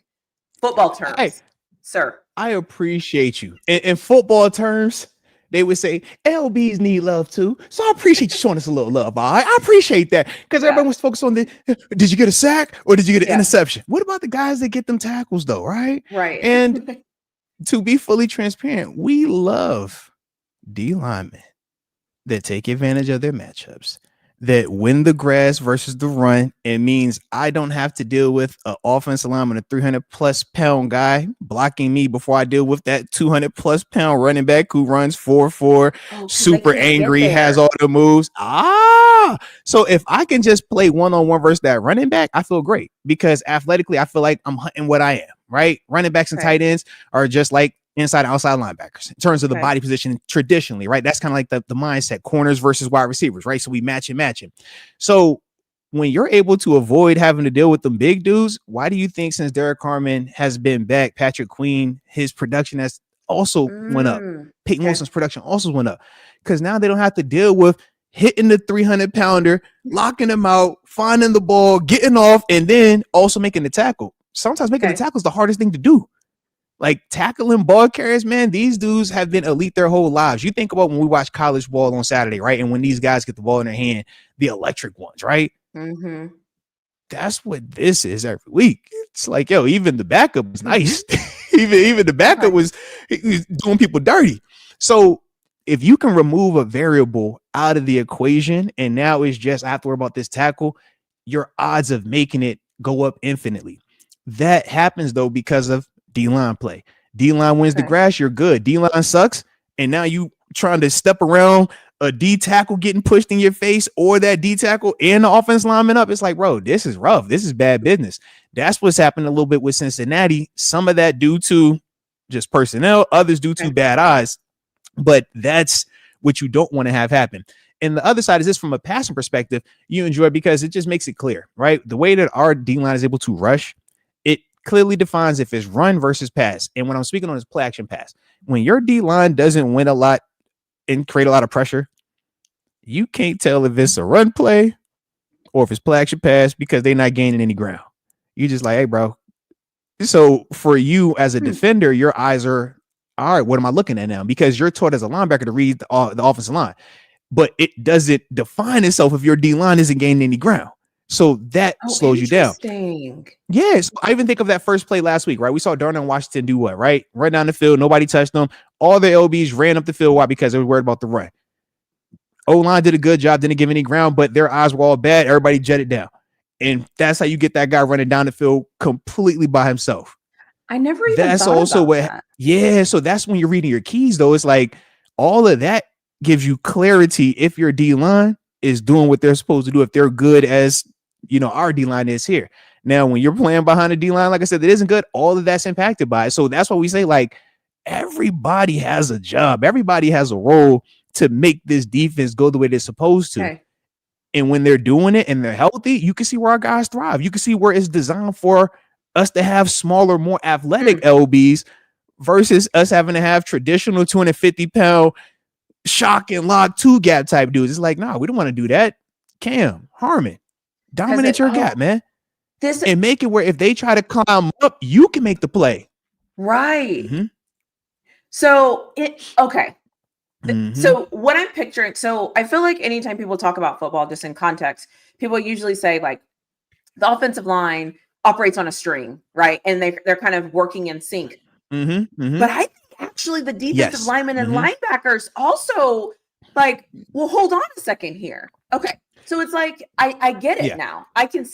Football terms, sir. I appreciate you. In football terms, they would say LBs need love too. So I appreciate you showing us a little love. All right? I appreciate that because everyone was focused on did you get a sack or did you get an interception? What about the guys that get them tackles though? Right. Right. And to be fully transparent, we love D linemen that take advantage of their matchups, that win the grass versus the run. It means I don't have to deal with an offensive lineman, a 300+ pound guy blocking me before I deal with that 200+ pound running back who runs 4.4, super angry, has all the moves. So if I can just play one-on-one versus that running back, I feel great because athletically, I feel like I'm hunting what I am, right? Running backs and tight ends are just like inside and outside linebackers in terms of the body position traditionally, right? That's kind of like the mindset, corners versus wide receivers, right? So we match. So when you're able to avoid having to deal with them big dudes, why do you think since Derek Carman has been back, Patrick Queen, his production has also went up? Peyton Wilson's production also went up because now they don't have to deal with hitting the 300-pounder, locking him out, finding the ball, getting off, and then also making the tackle. Sometimes making the tackle is the hardest thing to do. Like tackling ball carriers, man, these dudes have been elite their whole lives. You think about when we watch college ball on Saturday, right? And when these guys get the ball in their hand, the electric ones, right? Mm-hmm. That's what this is every week. It's like, yo, even the backup was nice. Mm-hmm. even the backup was doing people dirty. So if you can remove a variable out of the equation and now it's just I have to worry about this tackle, your odds of making it go up infinitely. That happens though because of D-line play. D-line wins the grass, you're good. D-line sucks, and now you trying to step around a D tackle getting pushed in your face or that D tackle and the offense lineman up. It's like, bro, this is rough. This is bad business. That's what's happened a little bit with Cincinnati. Some of that due to just personnel, others due to bad eyes. But that's what you don't want to have happen. And the other side is this from a passing perspective, you enjoy because it just makes it clear, right? The way that our D-line is able to rush, it clearly defines if it's run versus pass. And when I'm speaking on this play action pass, when your D-line doesn't win a lot and create a lot of pressure, you can't tell if it's a run play or if it's play action pass because they're not gaining any ground. You just like, hey, bro. So for you as a defender, your eyes are, all right, what am I looking at now? Because you're taught as a linebacker to read the offensive line, but it doesn't define itself if your D-line isn't gaining any ground. So that slows you down. Yes. I even think of that first play last week, right? We saw Darnell Washington do what, right? Run down the field. Nobody touched them. All the LBs ran up the field. Why? Because they were worried about the run. O-line did a good job, didn't give any ground, but their eyes were all bad. Everybody jetted down. And that's how you get that guy running down the field completely by himself. I never even thought about that. Yeah, so that's when you're reading your keys, though. It's like all of that gives you clarity if your D-line is doing what they're supposed to do, if they're good as, you know, our D-line is here. Now, when you're playing behind the D-line, like I said, that isn't good. All of that's impacted by it. So that's why we say, like, everybody has a job. Everybody has a role to make this defense go the way they're supposed to. Okay. And when they're doing it and they're healthy, you can see where our guys thrive. You can see where it's designed for us to have smaller, more athletic LBs versus us having to have traditional 250-pound shock and lock two gap type dudes. It's like, nah, we don't want to do that. Cam, Harmon, dominate your gap, man. And make it where if they try to climb up, you can make the play. Right. Mm-hmm. So okay. Mm-hmm. So what I'm picturing, so I feel like anytime people talk about football, just in context, people usually say like the offensive line operates on a string, right? And they're kind of working in sync. Mm-hmm. Mm-hmm. But I think actually the defensive linemen and linebackers also like, well, hold on a second here. Okay. So it's like, I get it now. I can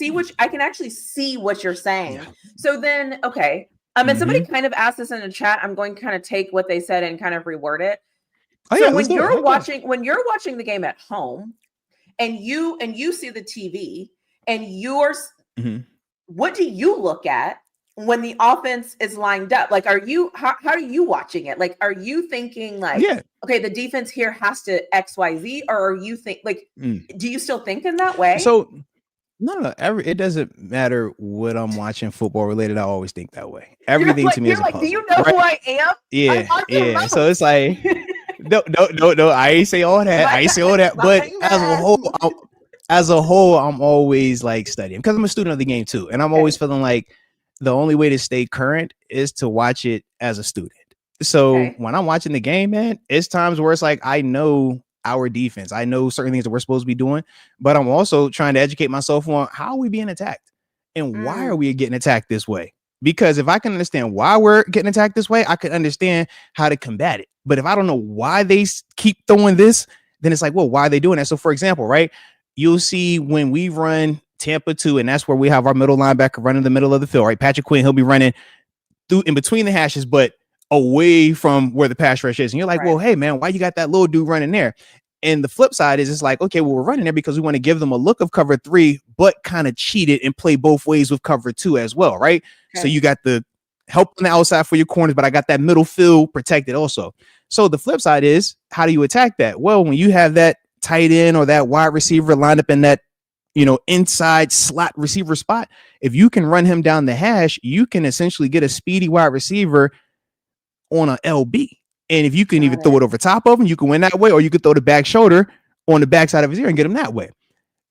actually see what you're saying. Yeah. So then, okay. And somebody kind of asked this in the chat. I'm going to kind of take what they said and kind of reword it. When you're watching the game at home and you see the TV and what do you look at when the offense is lined up? Like, how are you watching it? Like, are you thinking like, okay, the defense here has to XYZ, or are you think like, do you still think in that way? So no, it doesn't matter what I'm watching football related. I always think that way. Everything to me is a puzzle. Do you know who I am? Yeah. So it's like, no. I ain't say all that. But as a whole, I'm always like studying because I'm a student of the game too, and I'm always feeling like the only way to stay current is to watch it as a student. So when I'm watching the game, man, it's times where it's like I know our defense, I know certain things that we're supposed to be doing, but I'm also trying to educate myself on how are we being attacked and why are we getting attacked this way? Because if I can understand why we're getting attacked this way, I can understand how to combat it. But if I don't know why they keep throwing this, then it's like, well, why are they doing that? So for example, right, you'll see when we run Tampa 2, and that's where we have our middle linebacker running the middle of the field, right? Patrick Quinn, he'll be running through in between the hashes, but away from where the pass rush is. And you're like, well, hey, man, why you got that little dude running there? And the flip side is it's like, okay, well, we're running there because we want to give them a look of cover 3, but kind of cheat it and play both ways with cover 2 as well, right? Okay. So you got the help on the outside for your corners, but I got that middle field protected also. So the flip side is, how do you attack that? Well, when you have that tight end or that wide receiver lined up in that, inside slot receiver spot, if you can run him down the hash, you can essentially get a speedy wide receiver on an LB. And if you can even throw it over top of him, you can win that way, or you could throw the back shoulder on the backside of his ear and get him that way.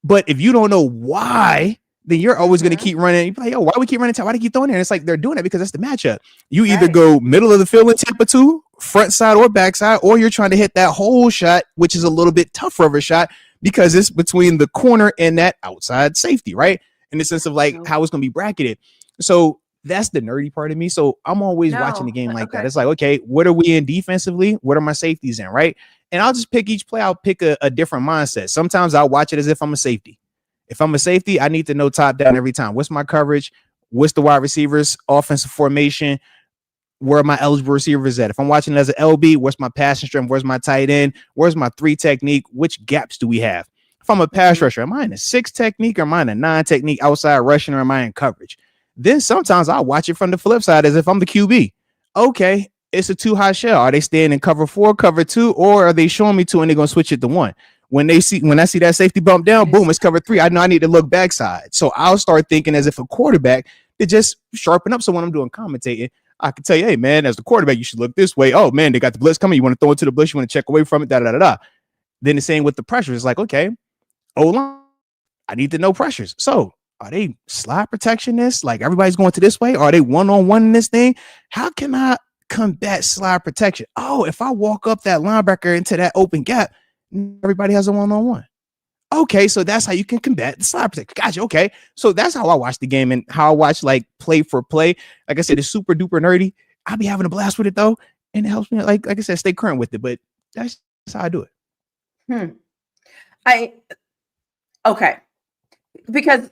But if you don't know why then you're always going to keep running. You're like, yo, why do we keep running? Why do you keep throwing it? And it's like they're doing it because that's the matchup. You either go middle of the field in Tampa 2, front side or back side, or you're trying to hit that whole shot, which is a little bit tougher of a shot because it's between the corner and that outside safety, right? In the sense of like how it's going to be bracketed. So that's the nerdy part of me. So I'm always watching the game like that. It's like, okay, what are we in defensively? What are my safeties in, right? And I'll just pick each play. I'll pick a different mindset. Sometimes I'll watch it as if I'm a safety. If I'm a safety, I need to know top down every time. What's my coverage? What's the wide receivers, offensive formation? Where are my eligible receivers at? If I'm watching it as an LB, what's my passing strength? Where's my tight end? Where's my 3 technique? Which gaps do we have? If I'm a pass rusher, am I in a 6 technique or am I in a 9 technique outside rushing or am I in coverage? Then sometimes I'll watch it from the flip side as if I'm the QB. Okay, it's a 2 high shell. Are they staying in cover 4, cover 2, or are they showing me 2 and they're going to switch it to 1? When I see that safety bump down, boom, it's cover 3. I know I need to look backside. So I'll start thinking as if a quarterback to just sharpen up. So when I'm doing commentating, I can tell you, hey, man, as the quarterback, you should look this way. Oh, man, they got the blitz coming. You want to throw it to the blitz. You want to check away from it, da-da-da-da. Then the same with the pressure. It's like, okay, O-line, I need to know pressures. So are they slide protection this? Like everybody's going to this way? Are they one-on-one in this thing? How can I combat slide protection? Oh, if I walk up that linebacker into that open gap, everybody has a one-on-one. Okay, so that's how you can combat the slide protection. Gotcha. Okay, so that's how I watch the game and how I watch like play for play. Like I said, it's super duper nerdy. I'll be having a blast with it though, and it helps me, like I said, stay current with it. But that's how I do it. Okay, because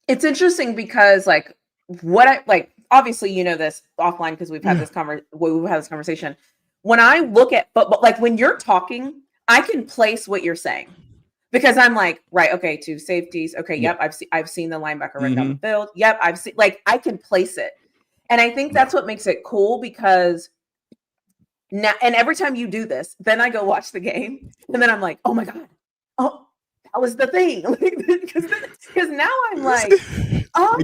it's interesting because like what I like. Obviously, you know this offline because we've had this conversation. When I look at football, like when you're talking, I can place what you're saying. Because I'm like, right, okay, 2 safeties. Okay, yep, I've seen the linebacker run down the field. Yep, I've seen, like, I can place it. And I think that's what makes it cool because now, and every time you do this, then I go watch the game. And then I'm like, oh my God. Oh, that was the thing. Because now I'm like, oh,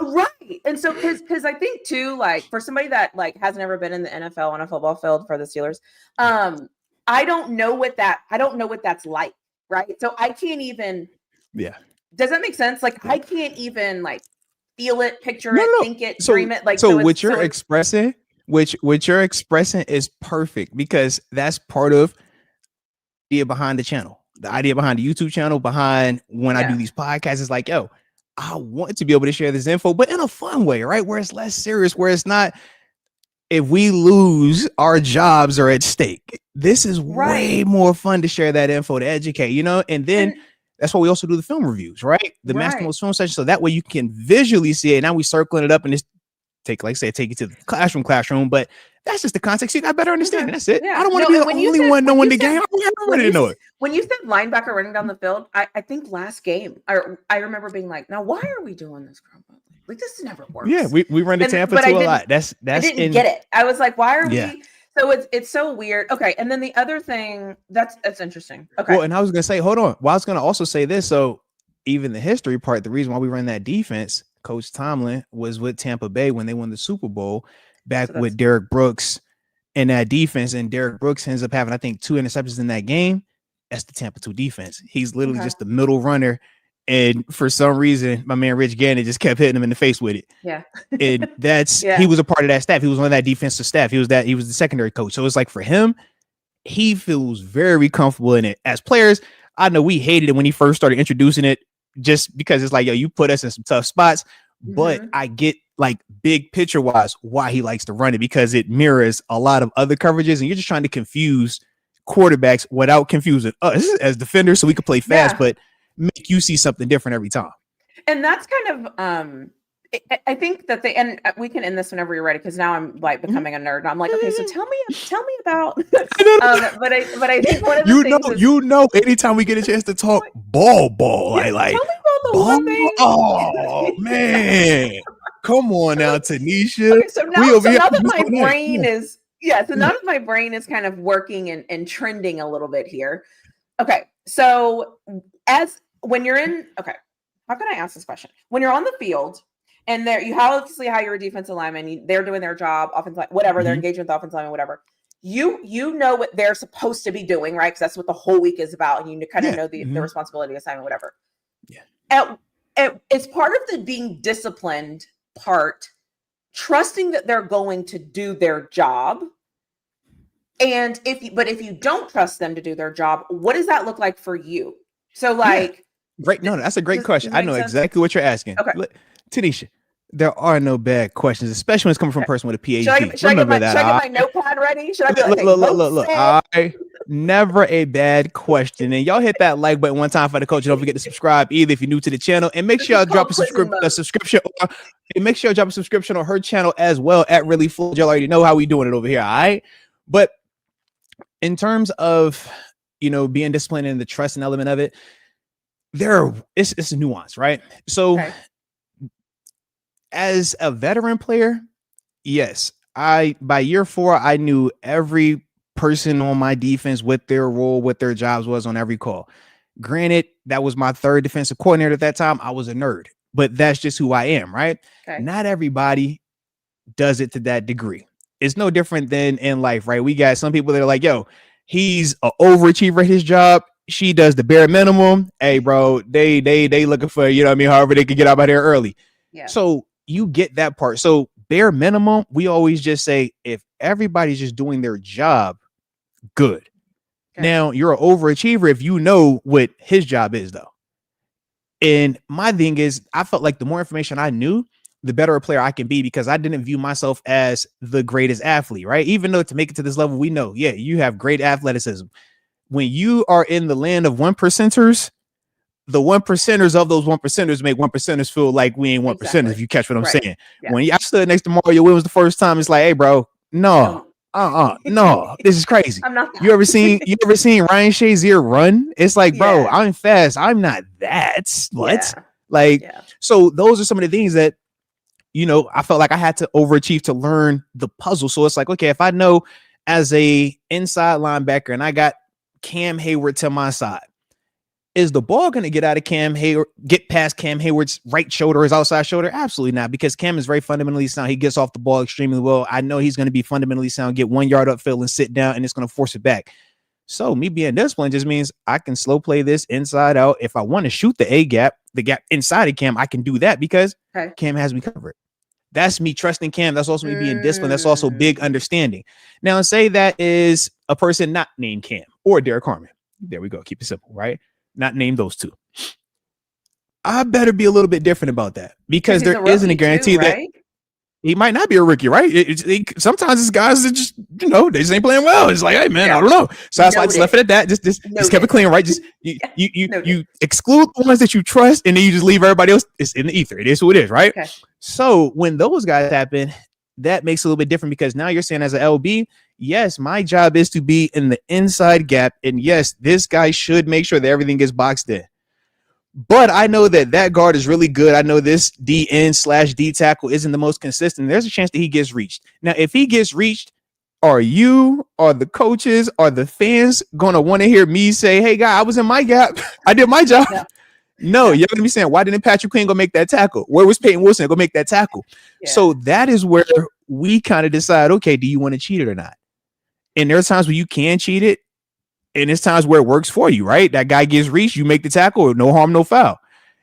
right. And so, because I think too, like for somebody that like has never been in the NFL on a football field for the Steelers, I don't know what that's like. Right. So I can't even. Yeah. Does that make sense? Like I can't even like feel it, picture it, think it, dream it. Like so what you're expressing, what you're expressing is perfect because that's part of the idea behind the channel. The idea behind the YouTube channel, behind when I do these podcasts is like, yo, I want to be able to share this info, but in a fun way, right? Where it's less serious, where it's not. If we lose, our jobs are at stake. This is way more fun to share that info, to educate, you know? And then that's why we also do the film reviews, right? The Mastermost film session. So that way you can visually see it. Now we circling it up and just take you to the classroom. But that's just the context. You got better understanding. That's it. Yeah. I don't want to be the only one knowing the game. I want everybody to know it. When you said linebacker running down the field, I think last game, I remember being like, now why are we doing this? Like this never works. Yeah, we run to Tampa too a lot. That's I didn't get it. I was like, why are we? So it's so weird. Okay, and then the other thing that's interesting. Okay. Well, and I was gonna say, hold on. Well, I was gonna also say this. So even the history part, the reason why we run that defense, Coach Tomlin was with Tampa Bay when they won the Super Bowl back with Derrick Brooks in that defense, and Derrick Brooks ends up having, I think, 2 interceptions in that game. That's the Tampa 2 defense. He's literally just the middle runner. And for some reason, my man Rich Gannon just kept hitting him in the face with it. Yeah. And that's he was a part of that staff. He was on that defensive staff. He was the secondary coach. So it's like for him, he feels very comfortable in it. As players, I know we hated it when he first started introducing it, just because it's like, yo, you put us in some tough spots. But I get like big picture wise why he likes to run it, because it mirrors a lot of other coverages, and you're just trying to confuse quarterbacks without confusing us as defenders, so we could play fast, but make you see something different every time. And that's kind of I think that and we can end this whenever you're ready, because now I'm like becoming a nerd and I'm like, okay, so tell me about but I think one of the things is, anytime we get a chance to talk ball like tell me about the one thing. Oh man, come on now, TaNeisha. Okay, so now that my brain is so now that my brain is kind of working and trending a little bit here. Okay, so when you're in, how can I ask this question? When you're on the field and there you obviously how you're a defensive lineman, they're doing their job, offensive, whatever, they're engaging with the offensive lineman, whatever. You know what they're supposed to be doing, right? Because that's what the whole week is about, and you kind of know the responsibility assignment, whatever. Yeah. it's part of the being disciplined part, trusting that they're going to do their job. And if you don't trust them to do their job, what does that look like for you? So like, great. No, that's a great question. I know exactly what you're asking. Okay. TaNeisha, there are no bad questions, especially when it's coming from a person with a PhD. Should I get my notepad ready? Should I be like, look, I never a bad question. And y'all hit that like button one time for the coach. Don't forget to subscribe either if you're new to the channel. And make sure y'all drop a subscription. And make sure y'all drop a subscription on her channel as well at Really Full. Y'all already know how we doing it over here, all right? But in terms of, being disciplined and the trust and element of it, it's a nuance, right? So as a veteran player, yes, by year 4, I knew every person on my defense, what their role, what their jobs was on every call. Granted, that was my 3rd defensive coordinator at that time. I was a nerd, but that's just who I am, right? Not everybody does it to that degree. It's no different than in life, right? We got some people that are like, yo, he's an overachiever at his job. She does the bare minimum. Hey, bro, they looking for, however they can get out of there early. Yeah. So you get that part. So bare minimum, we always just say, if everybody's just doing their job, good. Now you're an overachiever if you know what his job is, though. And my thing is, I felt like the more information I knew, the better a player I can be, because I didn't view myself as the greatest athlete, right? Even though to make it to this level, we know, you have great athleticism. When you are in the land of 1%ers, the 1%ers of those 1%ers make 1%ers feel like we ain't 1%ers, if you catch what I'm saying. Yeah. When I stood next to Mario Williams the first time, it's like, hey, bro, no, this is crazy. I'm not that. You ever seen Ryan Shazier run? It's like, bro, I'm fast. I'm not that. What? So those are some of the things that, I felt like I had to overachieve to learn the puzzle. So it's like, okay, if I know as a inside linebacker and I got Cam Hayward to my side, is the ball going to get past Cam Hayward's right shoulder, his outside shoulder? Absolutely not, because Cam is very fundamentally sound. He gets off the ball extremely well. I know he's going to be fundamentally sound, get 1 yard upfield and sit down, and it's going to force it back. So me being disciplined just means I can slow play this inside out. If I want to shoot the gap inside of Cam, I can do that because Cam has me covered. That's me trusting Cam. That's also me being disciplined. That's also big understanding. Now, say that is a person not named Cam or Derek Harmon. There we go. Keep it simple, right? Not name those two. I better be a little bit different about that, because there isn't a guarantee that he might not be a rookie, right? Sometimes it's guys that just, they just ain't playing well. It's like, hey, man, I don't know. So that's why I just left it at that. Just kept it clean, right? Just you exclude the ones that you trust, and then you just leave everybody else. It's in the ether. It is who it is, right? Okay. So when those guys happen, that makes it a little bit different, because now you're saying as an LB, yes, my job is to be in the inside gap. And yes, this guy should make sure that everything gets boxed in. But I know that guard is really good. I know this DN/D tackle isn't the most consistent. There's a chance that he gets reached. Now, if he gets reached, are you, are the coaches, are the fans going to want to hear me say, hey, guy, I was in my gap. I did my job. No, you're going to be saying, why didn't Patrick Queen go make that tackle? Where was Peyton Wilson go make that tackle? Yeah. So that is where we kind of decide, okay, do you want to cheat it or not? And there's times where you can cheat it, and there's times where it works for you, right? That guy gets reached, you make the tackle, no harm, no foul.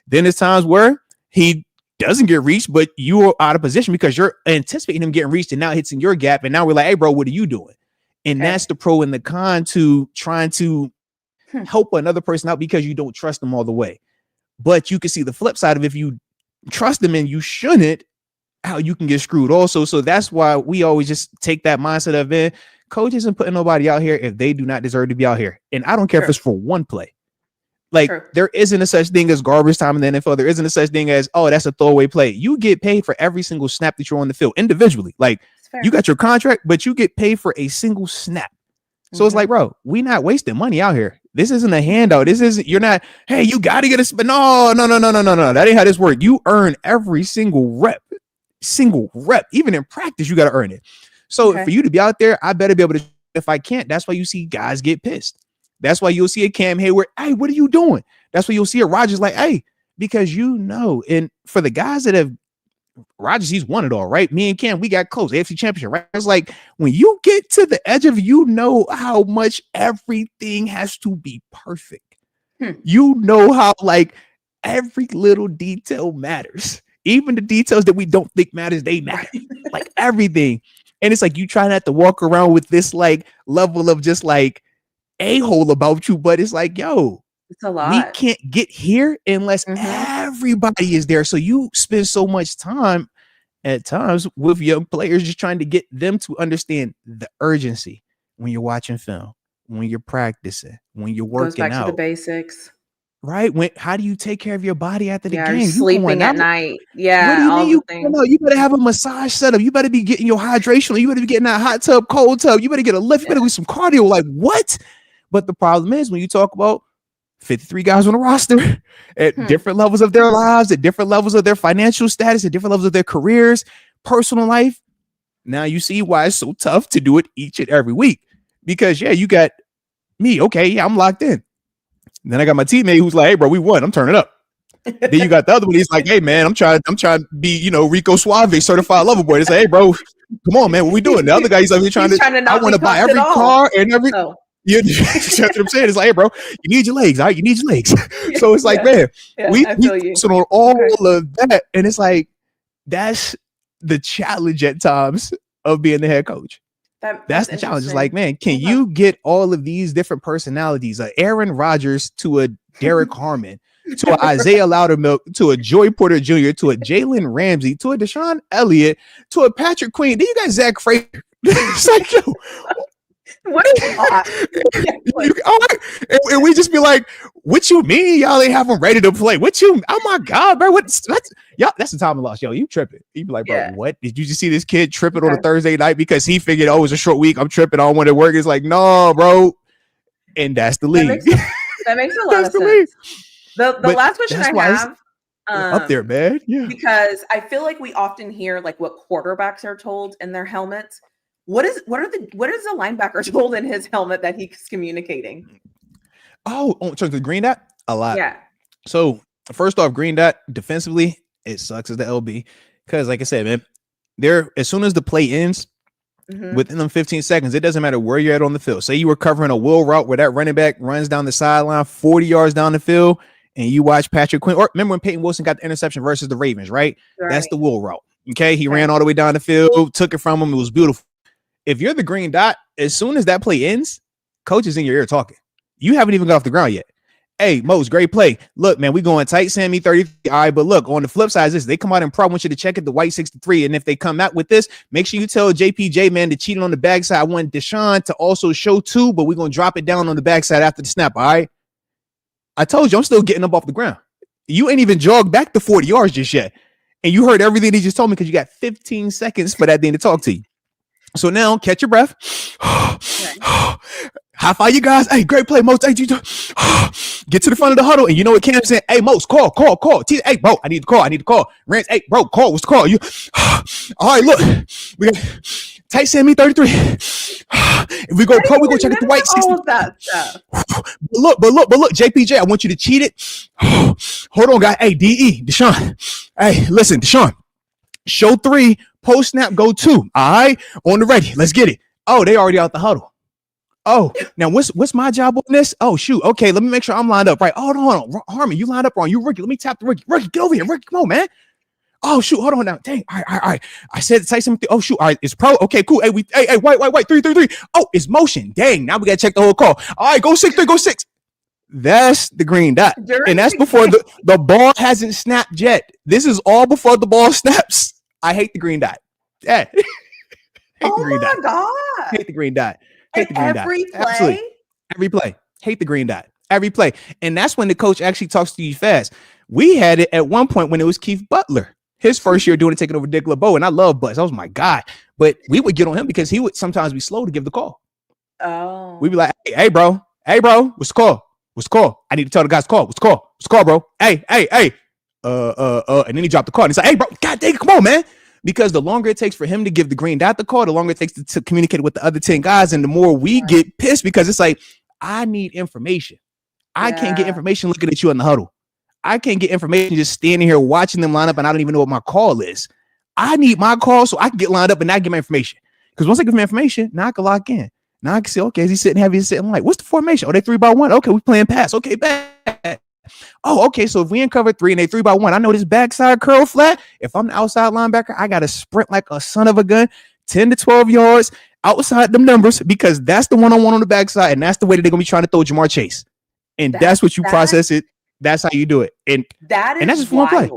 Then there's times where he doesn't get reached, but you are out of position because you're anticipating him getting reached, and now it's in your gap. And now we're like, hey, bro, what are you doing? And that's the pro and the con to trying to help another person out because you don't trust them all the way. But you can see the flip side of if you trust them and you shouldn't, how you can get screwed also. So that's why we always just take that mindset of it. Coach isn't putting nobody out here if they do not deserve to be out here. And I don't care if it's for one play. Like there isn't a such thing as garbage time in the NFL. There isn't a such thing as, oh, that's a throwaway play. You get paid for every single snap that you're on the field individually. Like you got your contract, but you get paid for a single snap. So it's like, bro, we not wasting money out here. This isn't a handout. This isn't, you're not, hey, you got to get a, no. That ain't how this works. You earn every single rep. Even in practice, you got to earn it. So for you to be out there, I better be able to, if I can't, that's why you see guys get pissed. That's why you'll see a Cam Hayward, hey, what are you doing? That's why you'll see a Rodgers like, hey, because and for the guys that have, Rodgers, he's won it all, right? Me and Cam, we got close, AFC Championship, right? It's like when you get to the edge of, how much everything has to be perfect. You know how, like, every little detail matters. Even the details that we don't think matters, they matter. Like everything. And it's like you try not to walk around with this like level of just like a-hole about you, but it's like, yo, it's a we lot. can't get here unless everybody is there. So you spend so much time at times with young players just trying to get them to understand the urgency when you're watching film, when you're practicing, when you're working Goes back out. to the basics. Right? How do you take care of your body after the Yeah, game? You sleeping going at out. night. What Yeah, do you all mean the you things. know? You better have a massage setup. You better be getting your hydration. You better be getting that hot tub, cold tub. You better get a lift. You better do some cardio. Like what? But the problem is when you talk about 53 guys on the roster at different levels of their lives, at different levels of their financial status, at different levels of their careers, personal life. Now you see why it's so tough to do it each and every week. Because yeah, you got me. Okay, yeah, I'm locked in. And then I got my teammate who's like, hey, bro, we won. I'm turning up. Then you got the other one. He's like, hey, man, I'm trying to be, Rico Suave, certified lover boy. They say, hey, bro, come on, man, what we doing? The other guy, he's like, trying to I want to buy every car and every. Oh. You that's what I'm saying. It's like, hey, bro, you need your legs, all right? You need your legs. So it's like, man, we focusing on all of that. And it's like, that's the challenge at times of being the head coach. That's the challenge. It's like, man, can you get all of these different personalities, Aaron Rodgers to a Derek Harmon, to an Isaiah Loudermilk, to a Joey Porter Jr., to a Jalen Ramsey, to a Deshaun Elliott, to a Patrick Queen. Then you got Zach Frazier. It's like, yo, what is that? And we just be like, what you mean y'all ain't have them ready to play? Oh my God, bro, that's the time of loss. Yo, you tripping. You be like, bro, what? Did you just see this kid tripping on a Thursday night because he figured, oh, it's a short week, I'm tripping, I don't want to work? It's like, no, bro. And that's the league. That makes a lot of sense. The last question I have up there, man. Yeah. Because I feel like we often hear like what quarterbacks are told in their helmets. What is the linebacker told in his helmet that he's communicating? Oh, in terms of green dot, a lot. Yeah. So first off, green dot defensively, it sucks as the LB because, like I said, man, as soon as the play ends, within them 15 seconds, it doesn't matter where you're at on the field. Say you were covering a wheel route where that running back runs down the sideline 40 yards down the field, and you watch Patrick Quinn. Or remember when Peyton Wilson got the interception versus the Ravens, right? That's the wheel route. Okay, he ran all the way down the field, took it from him. It was beautiful. If you're the green dot, as soon as that play ends, coach is in your ear talking. You haven't even got off the ground yet. Hey, Moats, great play. Look, man, we going tight, Sammy 33. All right, but look, on the flip side is this. They come out and probably want you to check it, the white 63. And if they come out with this, make sure you tell JPJ, man, to cheat on the backside. I want Deshaun to also show too, but we're going to drop it down on the backside after the snap, all right? I told you, I'm still getting up off the ground. You ain't even jogged back the 40 yards just yet. And you heard everything he just told me because you got 15 seconds for that thing to talk to you. So now, catch your breath. High five, you guys. Hey, great play, Moats. Hey, get to the front of the huddle, and you know what Cam's saying? Hey, Moats, call. Hey, bro, I need to call. Rance, hey, bro, call. What's the call? You. All right, look, we got tight Sammy 33. If we go pro, we go check out the white 60. All of that stuff. But look, JPJ, I want you to cheat it. Hold on, guy. Hey, DE, Deshaun. Hey, listen, Deshaun. Show 3, post snap, go 2. All right, on the ready. Let's get it. Oh, they already out the huddle. Oh, now what's my job on this? Oh, shoot. Okay, let me make sure I'm lined up right. Oh, hold on. Harmon, you lined up wrong. You rookie. Let me tap the rookie. Rookie, get over here. Rookie, come on, man. Oh, shoot. Hold on now. Dang. All right. I said type something. Oh, shoot. All right. It's pro. Okay, cool. Hey, white. 3. Oh, it's motion. Dang. Now we got to check the whole call. All right, go 6. That's the green dot. And that's before the ball hasn't snapped yet. This is all before the ball snaps. I hate the green dot. Yeah. God. Hate the green dot. Hate the green dot. Every play? Absolutely. Every play. Hate the green dot. Every play. And that's when the coach actually talks to you fast. We had it at one point when it was Keith Butler. His first year doing it, taking over Dick LeBeau. And I love Butts. That was my guy. But we would get on him because he would sometimes be slow to give the call. Oh. We'd be like, hey, bro. What's the call? I need to tell the guys call. What's the call, bro? Hey. And then he dropped the call. And he's like, hey, bro, God dang, come on, man. Because the longer it takes for him to give the green dot the call, the longer it takes to communicate with the other 10 guys. And the more we get pissed because it's like, I need information. I can't get information looking at you in the huddle. I can't get information just standing here watching them line up and I don't even know what my call is. I need my call so I can get lined up and I get my information. Because once I give my information, now I can lock in. Now I can say, okay, is he sitting heavy? Is he sitting light? What's the formation? Oh, they 3-by-1. Okay, we playing pass. Okay, bad. Oh, okay. So if we in cover 3 and they 3-by-1, I know this backside curl flat. If I'm the outside linebacker, I got to sprint like a son of a gun, 10 to 12 yards outside them numbers, because that's the one on one on the backside. And that's the way that they're going to be trying to throw Jamar Chase. And that's what you process it. That's how you do it. And that's just for one play.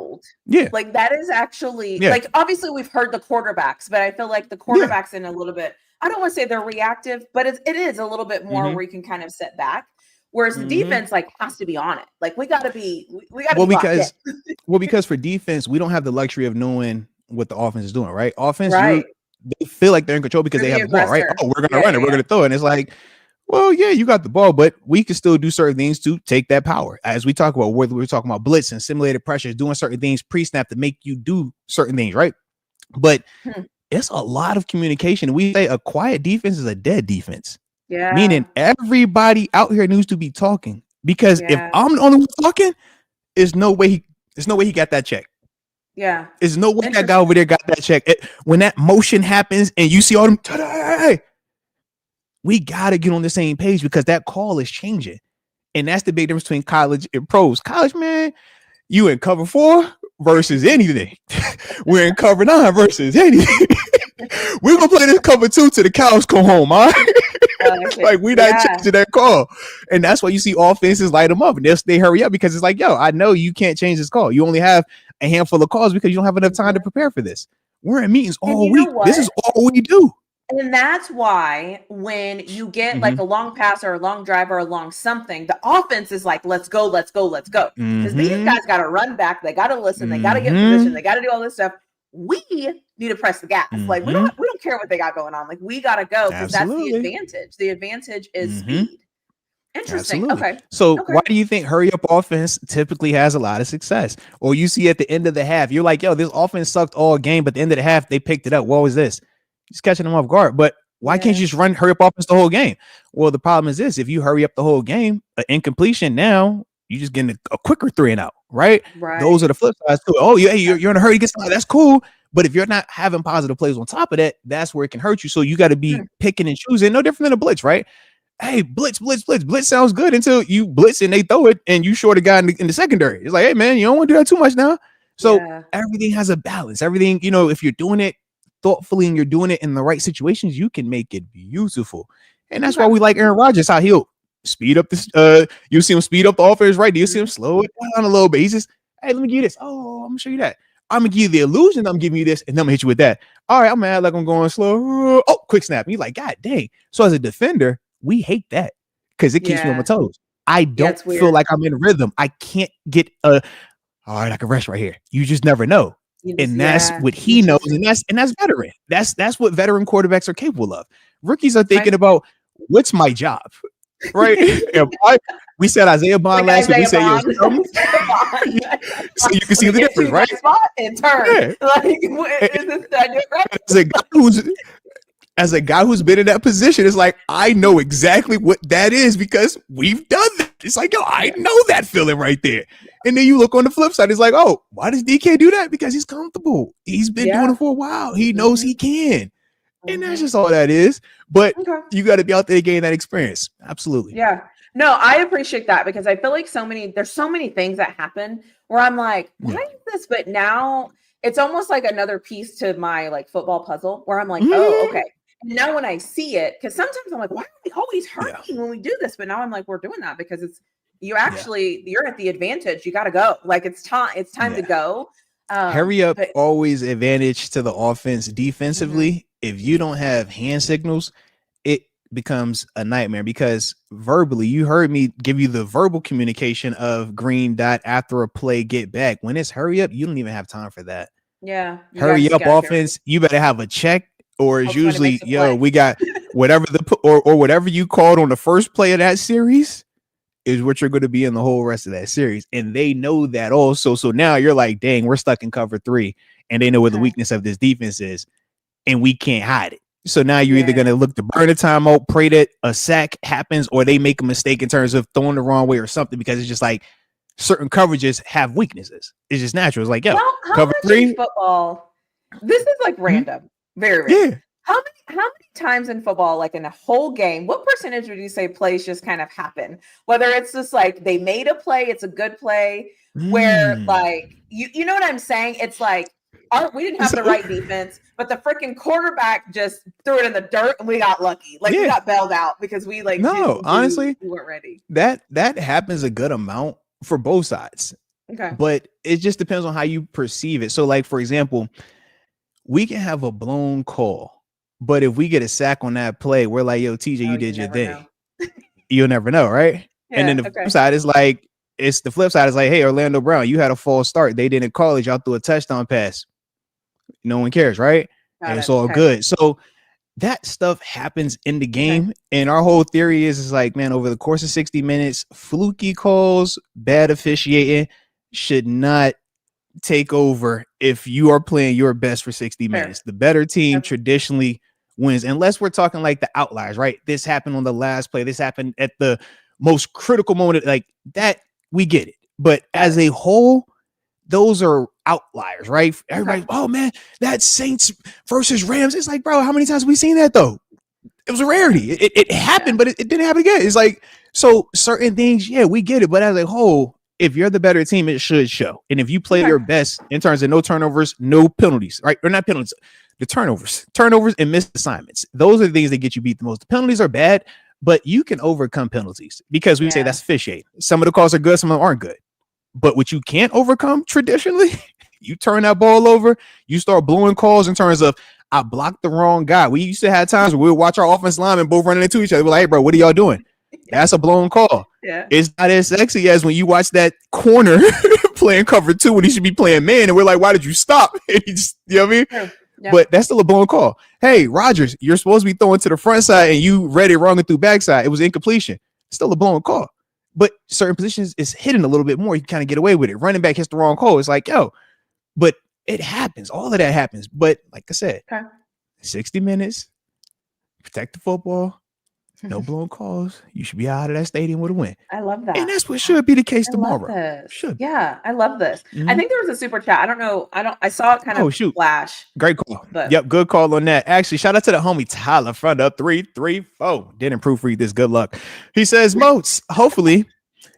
Yeah. Like that is actually like, obviously we've heard the quarterbacks, but I feel like the quarterbacks in a little bit, I don't want to say they're reactive, but it is a little bit more where you can kind of sit back. Whereas the defense like has to be on it. Like we got to be because for defense, we don't have the luxury of knowing what the offense is doing, right? Offense, they feel like they're in control because they have the ball, right? Oh, we're going to run it. We're going to throw it. And it's like, well, yeah, you got the ball, but we can still do certain things to take that power. As we talk about, whether we're talking about blitz and simulated pressures, doing certain things pre-snap to make you do certain things, right? But it's a lot of communication. We say a quiet defense is a dead defense. Yeah. Meaning everybody out here needs to be talking, because if I'm the only one talking, there's no way he got that check. Yeah. There's no way that guy over there got that check. When that motion happens and you see all them, ta-da, we got to get on the same page, because that call is changing. And that's the big difference between college and pros. College, man, you in cover 4 versus anything. We're in cover 9 versus anything. We're going to play this cover 2 till the cows come home, all right? Like, we not changing that call. And that's why you see offenses light them up and they hurry up, because it's like, yo, I know you can't change this call. You only have a handful of calls because you don't have enough time to prepare for this. We're in meetings all week. This is all we do. And that's why when you get like a long pass or a long drive or a long something, the offense is like, let's go. Because these guys got to run back. They got to listen. They got to get position. They got to do all this stuff. We need to press the gas. Like we don't care what they got going on. Like we got to go, because that's the advantage. The advantage is speed. Interesting. Absolutely. Okay. So why do you think hurry up offense typically has a lot of success? Or you see at the end of the half, you're like, yo, this offense sucked all game, but at the end of the half, they picked it up. What was this? Just catching them off guard. But why can't you just hurry up offense the whole game? Well, the problem is this: if you hurry up the whole game, an incompletion, now you just getting a quicker 3 and out, right? Those are the flip sides to it. Oh, yeah, you're in a hurry to get something. That's cool. But if you're not having positive plays on top of that, that's where it can hurt you. So you got to be picking and choosing. No different than a blitz, right? Hey, blitz. Blitz sounds good until you blitz and they throw it and you short a guy in the secondary. It's like, hey, man, you don't want to do that too much now. So everything has a balance. Everything, if you're doing it thoughtfully and you're doing it in the right situations, you can make it beautiful. And that's why we like Aaron Rodgers, how he'll speed up this. You see him speed up the offense, right? Do you see him slow it down a little bit? He's just, hey, let me give you this. Oh, I'm gonna show you that. I'm gonna give you the illusion I'm giving you this, and then I'm gonna hit you with that. All right, I'm gonna act like I'm going slow. Oh, quick snap. You're like, God dang. So as a defender, we hate that because it keeps me on my toes. I don't feel like I'm in rhythm. I can't get all right, I can rest right here. You just never know. And that's what he knows, and that's veteran. That's what veteran quarterbacks are capable of. Rookies are thinking about, what's my job, right? We said Isaiah Bond last week. We said, so you can see the difference, right? Spot and turn. As a guy who's been in that position, it's like, I know exactly what that is because we've done that. It's like, yo, I know that feeling right there. And then you look on the flip side, it's like, oh, why does DK do that? Because he's comfortable. He's been doing it for a while. He knows he can. And that's just all that is. But you got to be out there to gain that experience. Absolutely. Yeah. No, I appreciate that, because I feel like there's so many things that happen where I'm like, why is this? But now it's almost like another piece to my like football puzzle where I'm like, oh, okay. Now when I see it, because sometimes I'm like, why are we always hurting when we do this? But now I'm like, we're doing that because you're at the advantage. You got to go. Like it's time to go. Hurry up, always advantage to the offense defensively. If you don't have hand signals, it becomes a nightmare, because verbally, you heard me give you the verbal communication of green dot after a play, get back. When it's hurry up, you don't even have time for that. Yeah. Hurry up offense. You better have a check, or it's usually, yo, we got whatever or whatever you called on the first play of that series is what you're going to be in the whole rest of that series. And they know that also. So now you're like, dang, we're stuck in cover 3, and they know where the weakness of this defense is, and we can't hide it. So now you're either going to look to burn a timeout, pray that a sack happens, or they make a mistake in terms of throwing the wrong way or something, because it's just like certain coverages have weaknesses. It's just natural. It's like, yo, cover 3 football. This is like random. Very random. How many times in football, like in a whole game, what percentage would you say plays just kind of happen? Whether it's just like they made a play, it's a good play, where like you know what I'm saying? It's like we didn't have the right defense, but the freaking quarterback just threw it in the dirt and we got lucky. Like we got bailed out because we like honestly, we weren't ready. That happens a good amount for both sides. Okay. But it just depends on how you perceive it. So, like, for example, we can have a blown call, but if we get a sack on that play, we're like, yo, TJ, you did your thing. You'll never know, right? Yeah, and then the flip side is like, hey, Orlando Brown, you had a false start. They didn't call it. Y'all threw a touchdown pass. No one cares, right? And it's all good. So that stuff happens in the game. And our whole theory is like, man, over the course of 60 minutes, fluky calls, bad officiating should not take over if you are playing your best for 60 minutes. The better team traditionally wins, unless we're talking like the outliers, right? This happened on the last play. This happened at the most critical moment. Like that, we get it. But as a whole, those are outliers, right? Everybody, oh man, that Saints versus Rams. It's like, bro, how many times have we seen that though? It was a rarity. It happened, but it didn't happen again. It's like, so certain things, yeah, we get it. But as a whole, if you're the better team, it should show. And if you play your best in terms of no turnovers, no penalties, right? Or not penalties, the turnovers and missed assignments. Those are the things that get you beat the most. The penalties are bad, but you can overcome penalties because we say that's officiating. Some of the calls are good, some of them aren't good. But what you can't overcome traditionally, you turn that ball over, you start blowing calls in terms of, I blocked the wrong guy. We used to have times where we would watch our offense linemen both running into each other. We're like, hey, bro, what are y'all doing? That's a blown call. Yeah. It's not as sexy as when you watch that corner playing cover 2 when he should be playing man. And we're like, why did you stop? And he just, you know what I mean? Yeah. But that's still a blown call. Hey, Rodgers, you're supposed to be throwing to the front side and you read it wrong and threw backside. It was incompletion. Still a blown call. But certain positions is hidden a little bit more. You kind of get away with it. Running back hits the wrong call. It's like, yo, but it happens. All of that happens. But like I said, 60 minutes, protect the football, no blown calls. You should be out of that stadium with a win. I love that. And that's what should be the case tomorrow. Should. Yeah, I love this. Mm-hmm. I think there was a super chat. I don't know. I saw it kind of flash. Great call. Yep, good call on that. Actually, shout out to the homie Tyler front up 334. Didn't proofread this. Good luck. He says, Moats, hopefully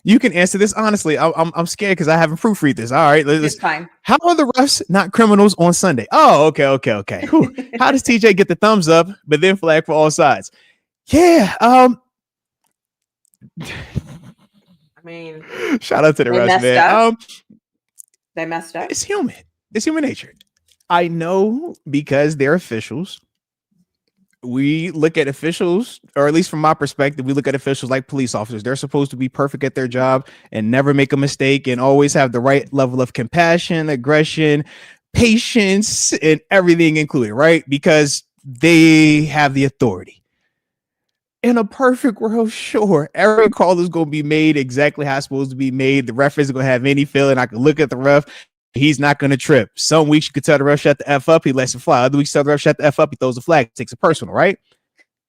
you can answer this honestly. I'm scared because I haven't proofread this. All right, it's fine. How are the refs not criminals on Sunday? Oh, okay. How does TJ get the thumbs up, but then flag for all sides? Yeah. I mean, shout out to the refs, man. They messed up. It's human. It's human nature. I know because they're officials. We look at officials, or at least from my perspective, we look at officials like police officers. They're supposed to be perfect at their job and never make a mistake and always have the right level of compassion, aggression, patience, and everything included, right? Because they have the authority. In a perfect world, sure, every call is going to be made exactly how it's supposed to be made. The ref isn't going to have any feeling. I can look at the ref. He's not going to trip. Some weeks you could tell the ref shut the F up. He lets it fly. Other weeks, tell the ref shut the F up. He throws the flag. Takes it personal, right?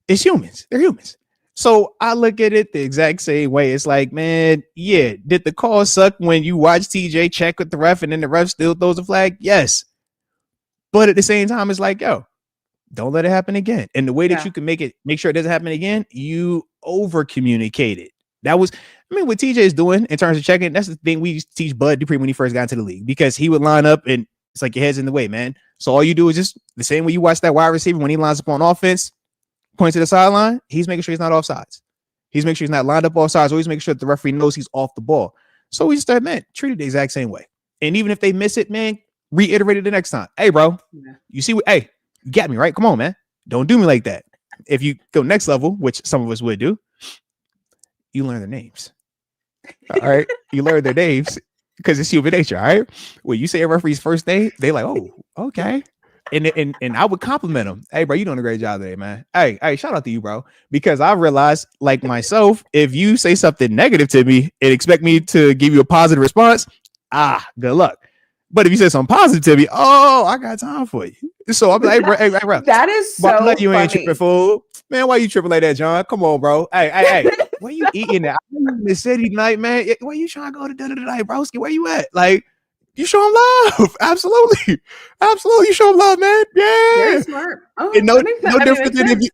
It's humans. They're humans. So I look at it the exact same way. It's like, man, yeah, did the call suck when you watch TJ check with the ref and then the ref still throws the flag? Yes. But at the same time, it's like, yo, don't let it happen again. And the way that you can make sure it doesn't happen again, you over communicate it. That was, what TJ is doing in terms of checking, that's the thing we used to teach Bud Dupree when he first got into the league, because he would line up and it's like your head's in the way, man. So all you do is just the same way you watch that wide receiver when he lines up on offense, points to the sideline, he's making sure he's not offsides. He's making sure he's not lined up offsides, or he's making sure that the referee knows he's off the ball. So we just said, man, treat it the exact same way. And even if they miss it, man, reiterate it the next time. Hey, bro, you see what, hey, you got me, right? Come on, man. Don't do me like that. If you go next level, which some of us would do, you learn their names. All right. You learn their names because it's human nature. All right. When you say a referee's first name, they like, oh, okay. And I would compliment them. Hey, bro, you doing a great job today, man. Hey, shout out to you, bro. Because I realized, like myself, if you say something negative to me and expect me to give you a positive response, good luck. But if you say something positive to me, I got time for you. So I'm like, hey, bro. That is so funny. You ain't tripping, fool. Man, why you tripping like that, John? Come on, bro. Hey. Where you eating at? I'm in the city tonight, man. Where you trying to go to dinner tonight, broski? Where you at? Like, You show him love. Absolutely. You show him love, man. Yeah. Very smart. Oh, and no different than if you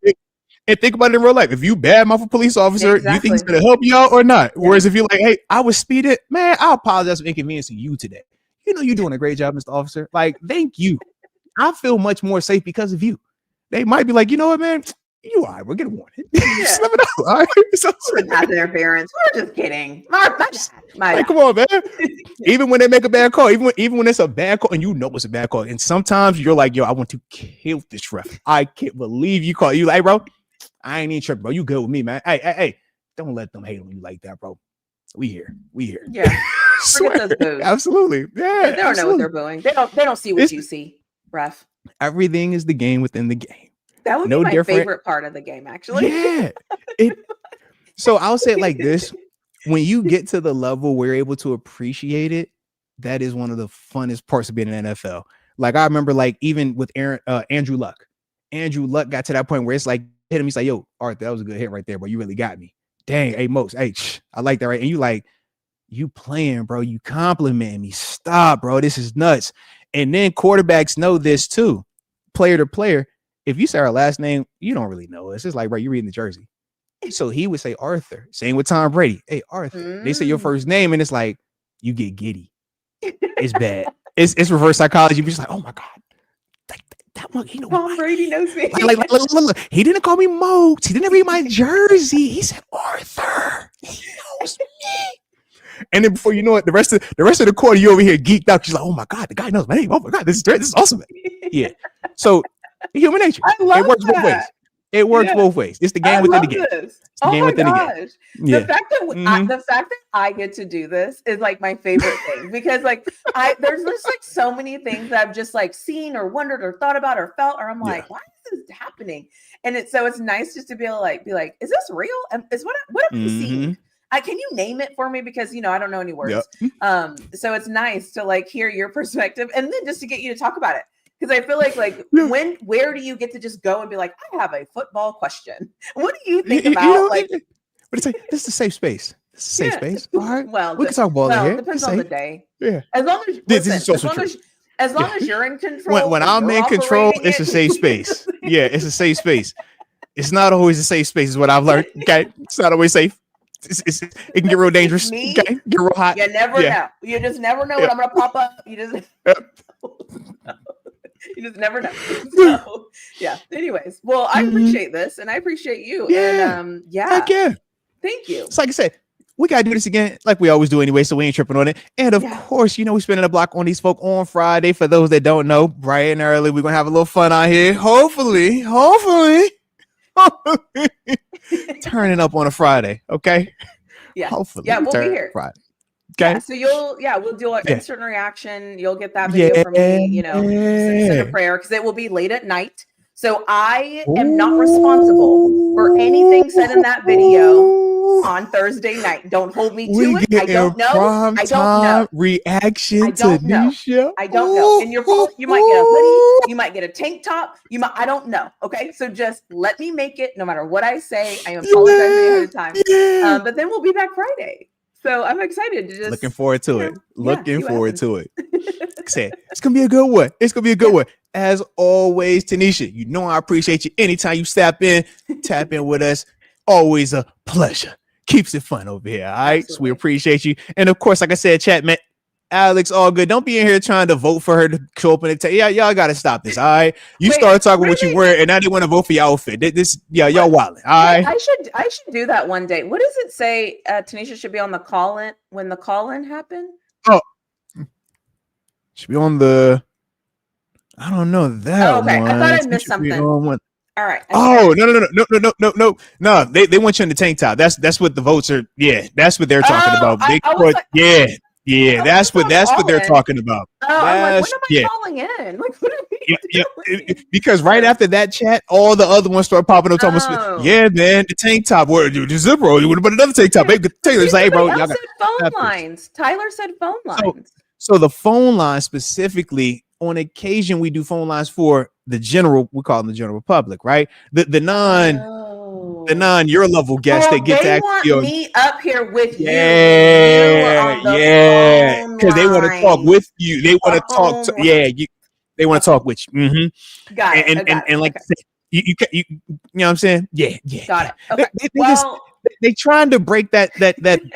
and think about it in real life. If you badmouth a police officer, do you think he's gonna help you out or not? Yeah. Whereas if you're like, hey, I was speeding, man, I apologize for inconveniencing you today. You know you're doing a great job, Mr. Officer. Like, thank you. I feel much more safe because of you. They might be like, you know what, man? You all right, we'll get a warning. Just let me know. All right. So, their parents. We're just kidding. My come on, man. Even when they make a bad call, even when it's a bad call, and you know it's a bad call, and sometimes you're like, yo, I want to kill this ref. I can't believe you call. You like, bro, I ain't even tripping, bro. You good with me, man. Hey, don't let them hate on you like that, bro. We here. Yeah. Forget those boos. Absolutely. Yeah. They don't know what they're booing. They don't see what you see, ref. Everything is the game within the game. That would be my favorite part of the game, actually. Yeah. So I'll say it like this. When you get to the level where you're able to appreciate it, that is one of the funnest parts of being in the NFL. Like, I remember, like, even with Andrew Luck. Andrew Luck got to that point where it's like, hit him. He's like, yo, Arthur, that was a good hit right there, bro. You really got me. Dang, hey, Moats, hey, I like that, right? And you like, you playing, bro. You complimenting me. Stop, bro. This is nuts. And then quarterbacks know this too. Player to player. If you say our last name, you don't really know us. It's like, bro, you're reading the jersey. So he would say Arthur. Same with Tom Brady. Hey, Arthur. They say your first name, and it's like, you get giddy. It's bad. It's reverse psychology. You're just like, oh my God. That one, Tom Brady knows me. Look, he didn't call me Moats. He didn't read my jersey. He said Arthur. He knows me. And then before you know it, the rest of the quarter, you over here geeked out. She's like, oh my God, the guy knows my name. Oh my God, this is great. This is awesome. Yeah. So human nature. It works both ways. It works both ways. It's the game within the game. It's the game within the game. Yeah. The fact that I get to do this is like my favorite thing, because like there's just like so many things that I've just like seen or wondered or thought about or felt, or I'm like, why is this happening? And it's nice just to be able to be like, is this real? Is what have you seen? Can you name it for me? Because I don't know any words. Yep. So it's nice to like hear your perspective, and then just to get you to talk about it. Because I feel like where do you get to just go and be like, I have a football question? What do you think about but it's like, this is a safe space. It's a safe space. All right. Well, we can talk ball here. It depends on the day. Yeah. As long as you're in control. When I'm in control, it's a safe space. Yeah, it's a safe space. It's not always a safe space, is what I've learned. Okay. It's not always safe. It can get real dangerous. Okay. Get real hot. You never know. You just never know when I'm gonna pop up. You just you just never know. So, yeah. Anyways, well, I appreciate this, and I appreciate you. Yeah. And Heck yeah. Thank you. It's like I said, we gotta do this again, like we always do anyway, so we ain't tripping on it. And of course, we spinning a block on these folk on Friday. For those that don't know, bright and early, we're gonna have a little fun out here. Hopefully. Turning up on a Friday, okay? Yeah. Hopefully. Yeah, we'll be here. Friday. Okay. Yeah, so we'll do an instant reaction. You'll get that video from me, send a prayer, because it will be late at night. So I am not responsible for anything said in that video on Thursday night. Don't hold me to it. I don't know. Reaction to TaNeisha. I don't know. And you might get a hoodie. You might get a tank top. I don't know. Okay. So just let me make it, no matter what I say. I am apologizing ahead of time. Yeah. But then we'll be back Friday. So I'm excited to just looking forward to it. It's gonna be a good one. As always, TaNeisha, I appreciate you anytime you tap in with us. Always a pleasure. Keeps it fun over here. All right. Absolutely. So we appreciate you. And of course, like I said, chat, man, Alex, all good. Don't be in here trying to vote for her to show up in the y'all gotta stop this. All right. You start talking what you wear, and now they want to vote for your outfit. Y'all wilding. All right. I should do that one day. What does it say? TaNeisha should be on the call-in when the call-in happened. Oh, should be on the. I don't know that. Oh, okay. One. I thought I missed something. All right. Oh, no. They want you in the tank top. That's what the votes are. Yeah, that's what they're talking about. That's what they're talking about. Oh, I'm like, when am I calling in? Like, what are we doing? Because right after that chat, all the other ones start popping up. Yeah, man, the tank top. Where the zipper? You would have put another tank top. Taylor's like, hey, bro, y'all said phone lines. Tyler said phone lines. So the phone line specifically, on occasion, we do phone lines for the general. We call them the general public, right? The non your level guests that get to actually want me up here with you. Yeah. because they want to talk with you. They want to talk. They want to talk with you. Mm-hmm. Got it. And like you know what I'm saying? Yeah. Got it. Okay. They trying to break that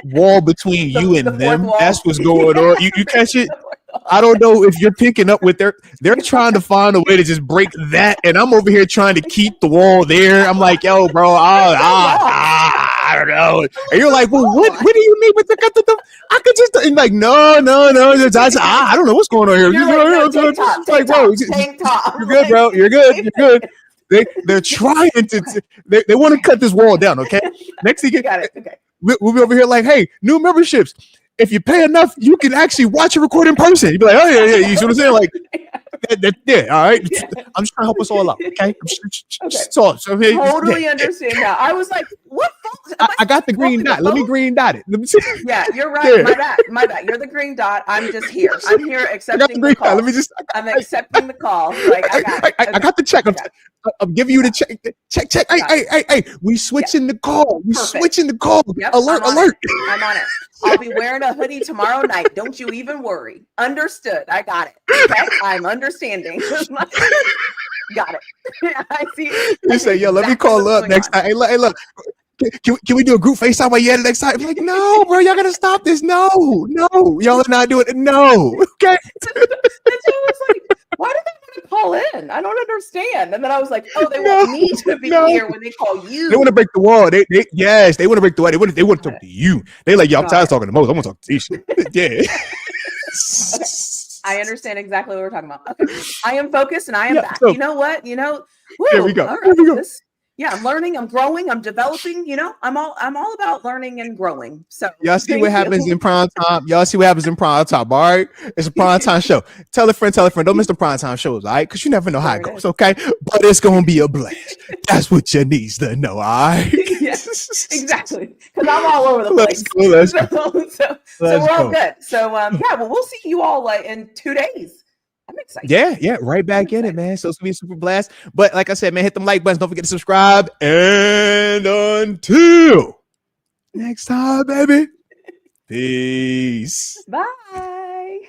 wall between you and them. Wall. That's what's going on. You catch it? I don't know if you're picking up with they're trying to find a way to just break that, and I'm over here trying to keep the wall there. I'm like, yo, bro, I don't know. And you're like, well, what do you mean with the I could just and like, no. I don't know what's going on here. Like, bro, you're good, bro. You're good. They're trying to they want to cut this wall down. Okay, next thing got it. Okay, we'll be over here like, hey, new memberships. If you pay enough, you can actually watch a record in person. You'd be like, oh yeah. You see what I'm saying? Like, all right. Yeah. I'm just trying to help us all out. Okay. Totally understand that. I was like, what? I got the green dot. Let me green dot it. Let me see. Yeah, you're right. Yeah. My bad. You're the green dot. I'm just here. I'm here accepting the call. I'm accepting the call. Like, I got the check. I'm giving you the check. Check. Hey. We switching the call. Switching the call. Yep, alert. I'm on it. I'll be wearing a hoodie tomorrow night. Don't you even worry. Understood. I got it. Okay? I'm understanding. Got it. I see. You say, yo, let me call up next time. Hey, look. Can we do a group FaceTime while you're at it next time? I'm like, no, bro, y'all gotta stop this. No, y'all are not doing it. No. Okay. was like, why did they want to call in? I don't understand. And then I was like, oh, they want me to be here when they call you. They want to break the wall. They want to break the wall. They want to talk to you. They like, yo, I'm tired of talking to Moats. I want to talk to TaNeisha. Yeah. Okay. I understand exactly what we're talking about. Okay. I am focused and I am back. So, you know what? Woo, here we go. All right. Here we go. I'm learning, I'm growing, I'm developing, I'm all about learning and growing. So y'all see what happens in prime time. All right. It's a prime time show. Tell a friend. Don't miss the prime time shows, all right? Because you never know how it goes, okay? But it's gonna be a blast. That's what you need to know, all right? Yes, exactly. Because I'm all over the place. Let's go. So we're all good. So we'll see you all in 2 days. I'm excited. Yeah, right back in it, man. So it's gonna be a super blast. But like I said, man, hit them like buttons. Don't forget to subscribe. And until next time, baby. Peace. Bye.